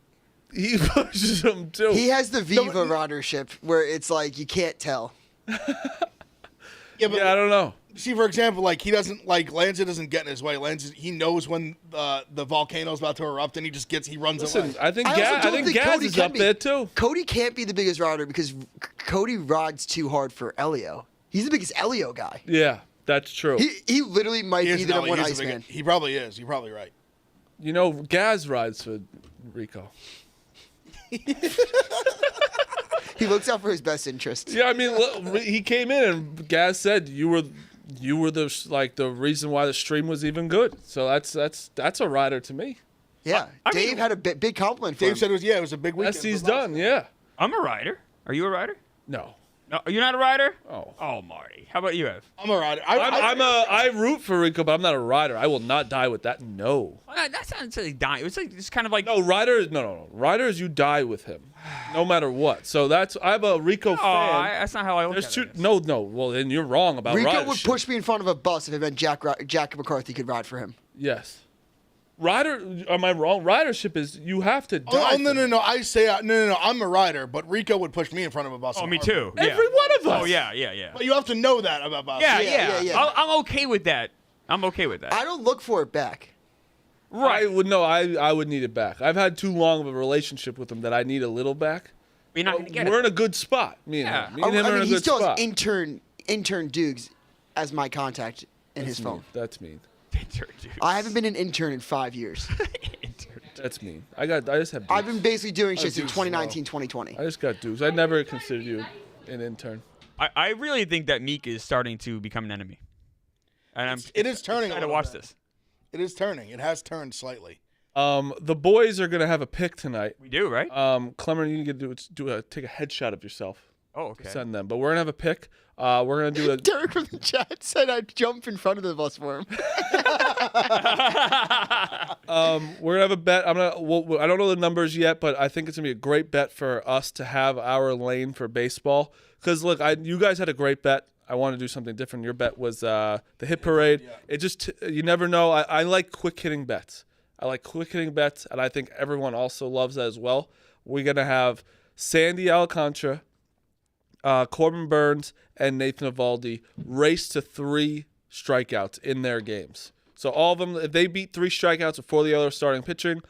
pushes him too. He has the Viva ridership where it's like you can't tell. Yeah, but I don't know. See, for example, like he doesn't like Lance doesn't get in his way. He knows when the volcano's about to erupt, and he runs Listen, away. I think also Gaz, don't think Gaz Cody is can up be. there too. Cody can't be the biggest rider because Cody rides too hard for Elio. He's the biggest Elio guy. Yeah, that's true. He literally might He be is the an number one Ellie. He's a Iceman. he probably is. You're probably right. You know, Gaz rides for Rico. He looks out for his best interest. Yeah, I mean, look, he came in and Gaz said you were the reason why the stream was even good. So that's a rider to me. Yeah, Dave had a big compliment for him. Dave said it was a big weekend. SC's done. Yeah. I'm a rider. Are you a rider? No. No, you're not a rider? Oh. Oh, Marty. How about you, Ev? I'm a rider. I root for Rico, but I'm not a rider. I will not die with that. No. Well, that's not necessarily dying. It's like it's kind of like No, rider. No. Rider is you die with him, no matter what. So I'm a Rico fan. that's not how I look There's at two. it. No. Well, then you're wrong about Rico ridership. would push me in front of a bus if it meant Jack McCarthy could ride for him. Yes. Rider. Am I wrong? Ridership is you have to die. Oh, no. I say no. I'm a rider, but Rico would push me in front of a bus. Oh, me too. Yeah. Every one of us. Oh, yeah. But you have to know that about bus. Yeah. I'm okay with that. I'm okay with that. I don't look for it back. Right. I would need it back. I've had too long of a relationship with him that I need a little back. You're not going to get We're it. in a good spot. Me and him. Me and him are in a he good still spot. has intern Dukes as my contact in his phone. That's mean. I haven't been an intern in 5 years. That's mean. I just have. I've been basically doing shit since Dukes as 2019, 2020. I just got Dukes. I never considered you an intern. I really think that Meek is starting to become an enemy. And It is turning. excited to watch this. It is turning. It has turned slightly. The boys are gonna have a pick tonight. We do, right? Clemmer, you need to take a headshot of yourself. Oh, okay. Send them. But we're gonna have a pick. We're gonna do a. Derek from the chat said I'd jump in front of the bus for him. We're gonna have a bet. I don't know the numbers yet, but I think it's gonna be a great bet for us to have our lane for baseball. Because look, you guys had a great bet. I want to do something different. Your bet was the hit parade. Yeah. It just you never know. I like quick hitting bets. I like quick hitting bets, and I think everyone also loves that as well. We're gonna have Sandy Alcantara, Corbin Burns, and Nathan Eovaldi race to 3 strikeouts in their games. So all of them, if they beat 3 strikeouts before the other starting pitching,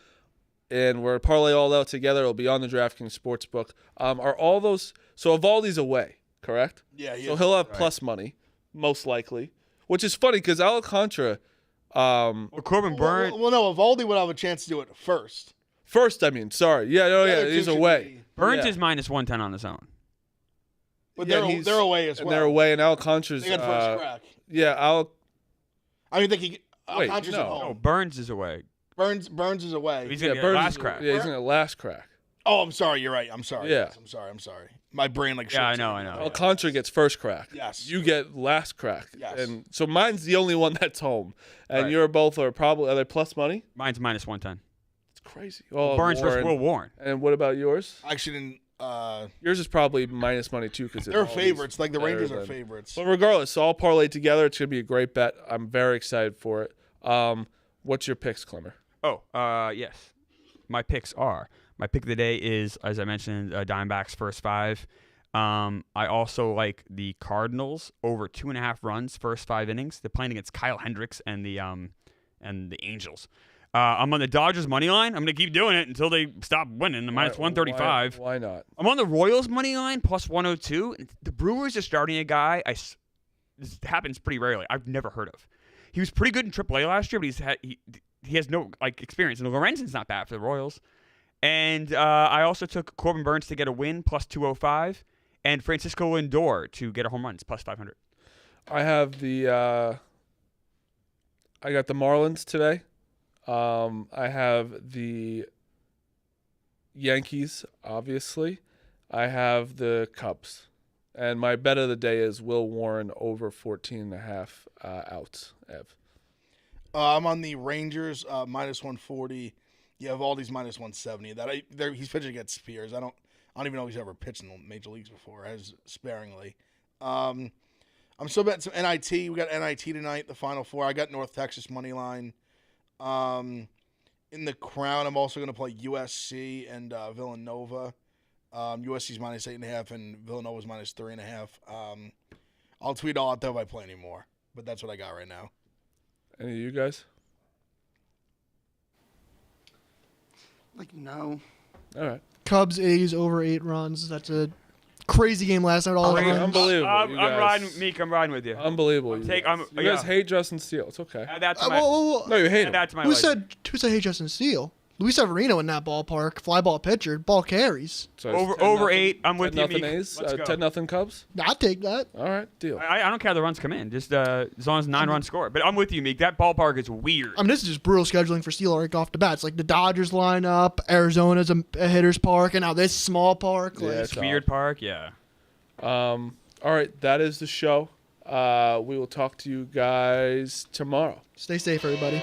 and we're parlay all out together, it'll be on the DraftKings Sportsbook. Are all those? So Eovaldi's away, correct? Yeah. So he'll have plus money, most likely, which is funny because Alcantara. Corbin Burns. Well, no, Eovaldi would have a chance to do it first. First, I mean, sorry. Yeah, he's away. Burns is minus 110 on his own. But they're away as well. And they're away, and Alcantara's. They got first crack. Yeah, I mean, Alcantara's at home. No, Burns is away. Burns is away. He's going to get last crack. Yeah, he's going to last crack. Oh, I'm sorry. You're right. I'm sorry. Yeah. Yes, I'm sorry. My brain Yeah, I know. Alcantara gets first crack. Yes. You get last crack. Yes. And so mine's the only one that's home, and Right. you're both are they plus money? Mine's minus 110. It's crazy. Oh, Burns versus Will Warren. And what about yours? I actually didn't. Yours is probably minus money too because They're favorites. Like the Rangers are favorites. But regardless, all parlayed together. It's gonna be a great bet. I'm very excited for it. What's your picks, Clemmer? Yes. My picks are. My pick of the day is, as I mentioned, Diamondbacks first 5. I also like the Cardinals over 2.5 runs first 5 innings. They're playing against Kyle Hendricks and the Angels. I'm on the Dodgers money line. I'm gonna keep doing it until they stop winning. The minus 135. Why not? I'm on the Royals money line plus 102. The Brewers are starting a guy. This happens pretty rarely. I've never heard of. He was pretty good in AAA last year, but he has no experience. And Lorenzen's not bad for the Royals. And I also took Corbin Burns to get a win plus 205, and Francisco Lindor to get a home run plus 500. I have I got the Marlins today. I have the Yankees, obviously. I have the Cubs. And my bet of the day is Will Warren over 14.5 outs. Ev. I'm on the Rangers minus 140. You have all these minus 170. He's pitching against Spears. I don't even know if he's ever pitched in the major leagues before, as sparingly. I'm still betting some NIT. We got NIT tonight, the Final Four. I got North Texas money line. In the Crown, I'm also going to play USC and Villanova. USC's minus 8.5 and Villanova's minus 3.5. I'll tweet all out there if I play anymore, but that's what I got right now. Any of you guys? No. All right. Cubs A's over 8 runs. That's a crazy game last night. All runs. Unbelievable. I'm riding, Meek. I'm riding with you. Unbelievable. You guys hate Justin Steele. It's okay. Add that to my. No, you hate him. Add that to my Who legend. said hey Justin Steele? Luis Severino in that ballpark. Fly ball pitcher. Ball carries. So it's Over 10-0. 8. I'm with you, 10-0 Meek. A's. Let's go. 10-0 Cubs. I'd take that. All right, deal. I don't care how the runs come in, just as long as 9-run score. But I'm with you, Meek. That ballpark is weird. I mean, this is just brutal scheduling for Steele right off the bat. It's like the Dodgers line up, Arizona's a hitter's park, and now this small park. Yeah, Like, it's Weird park, yeah. All right, that is the show. We will talk to you guys tomorrow. stay safe, everybody.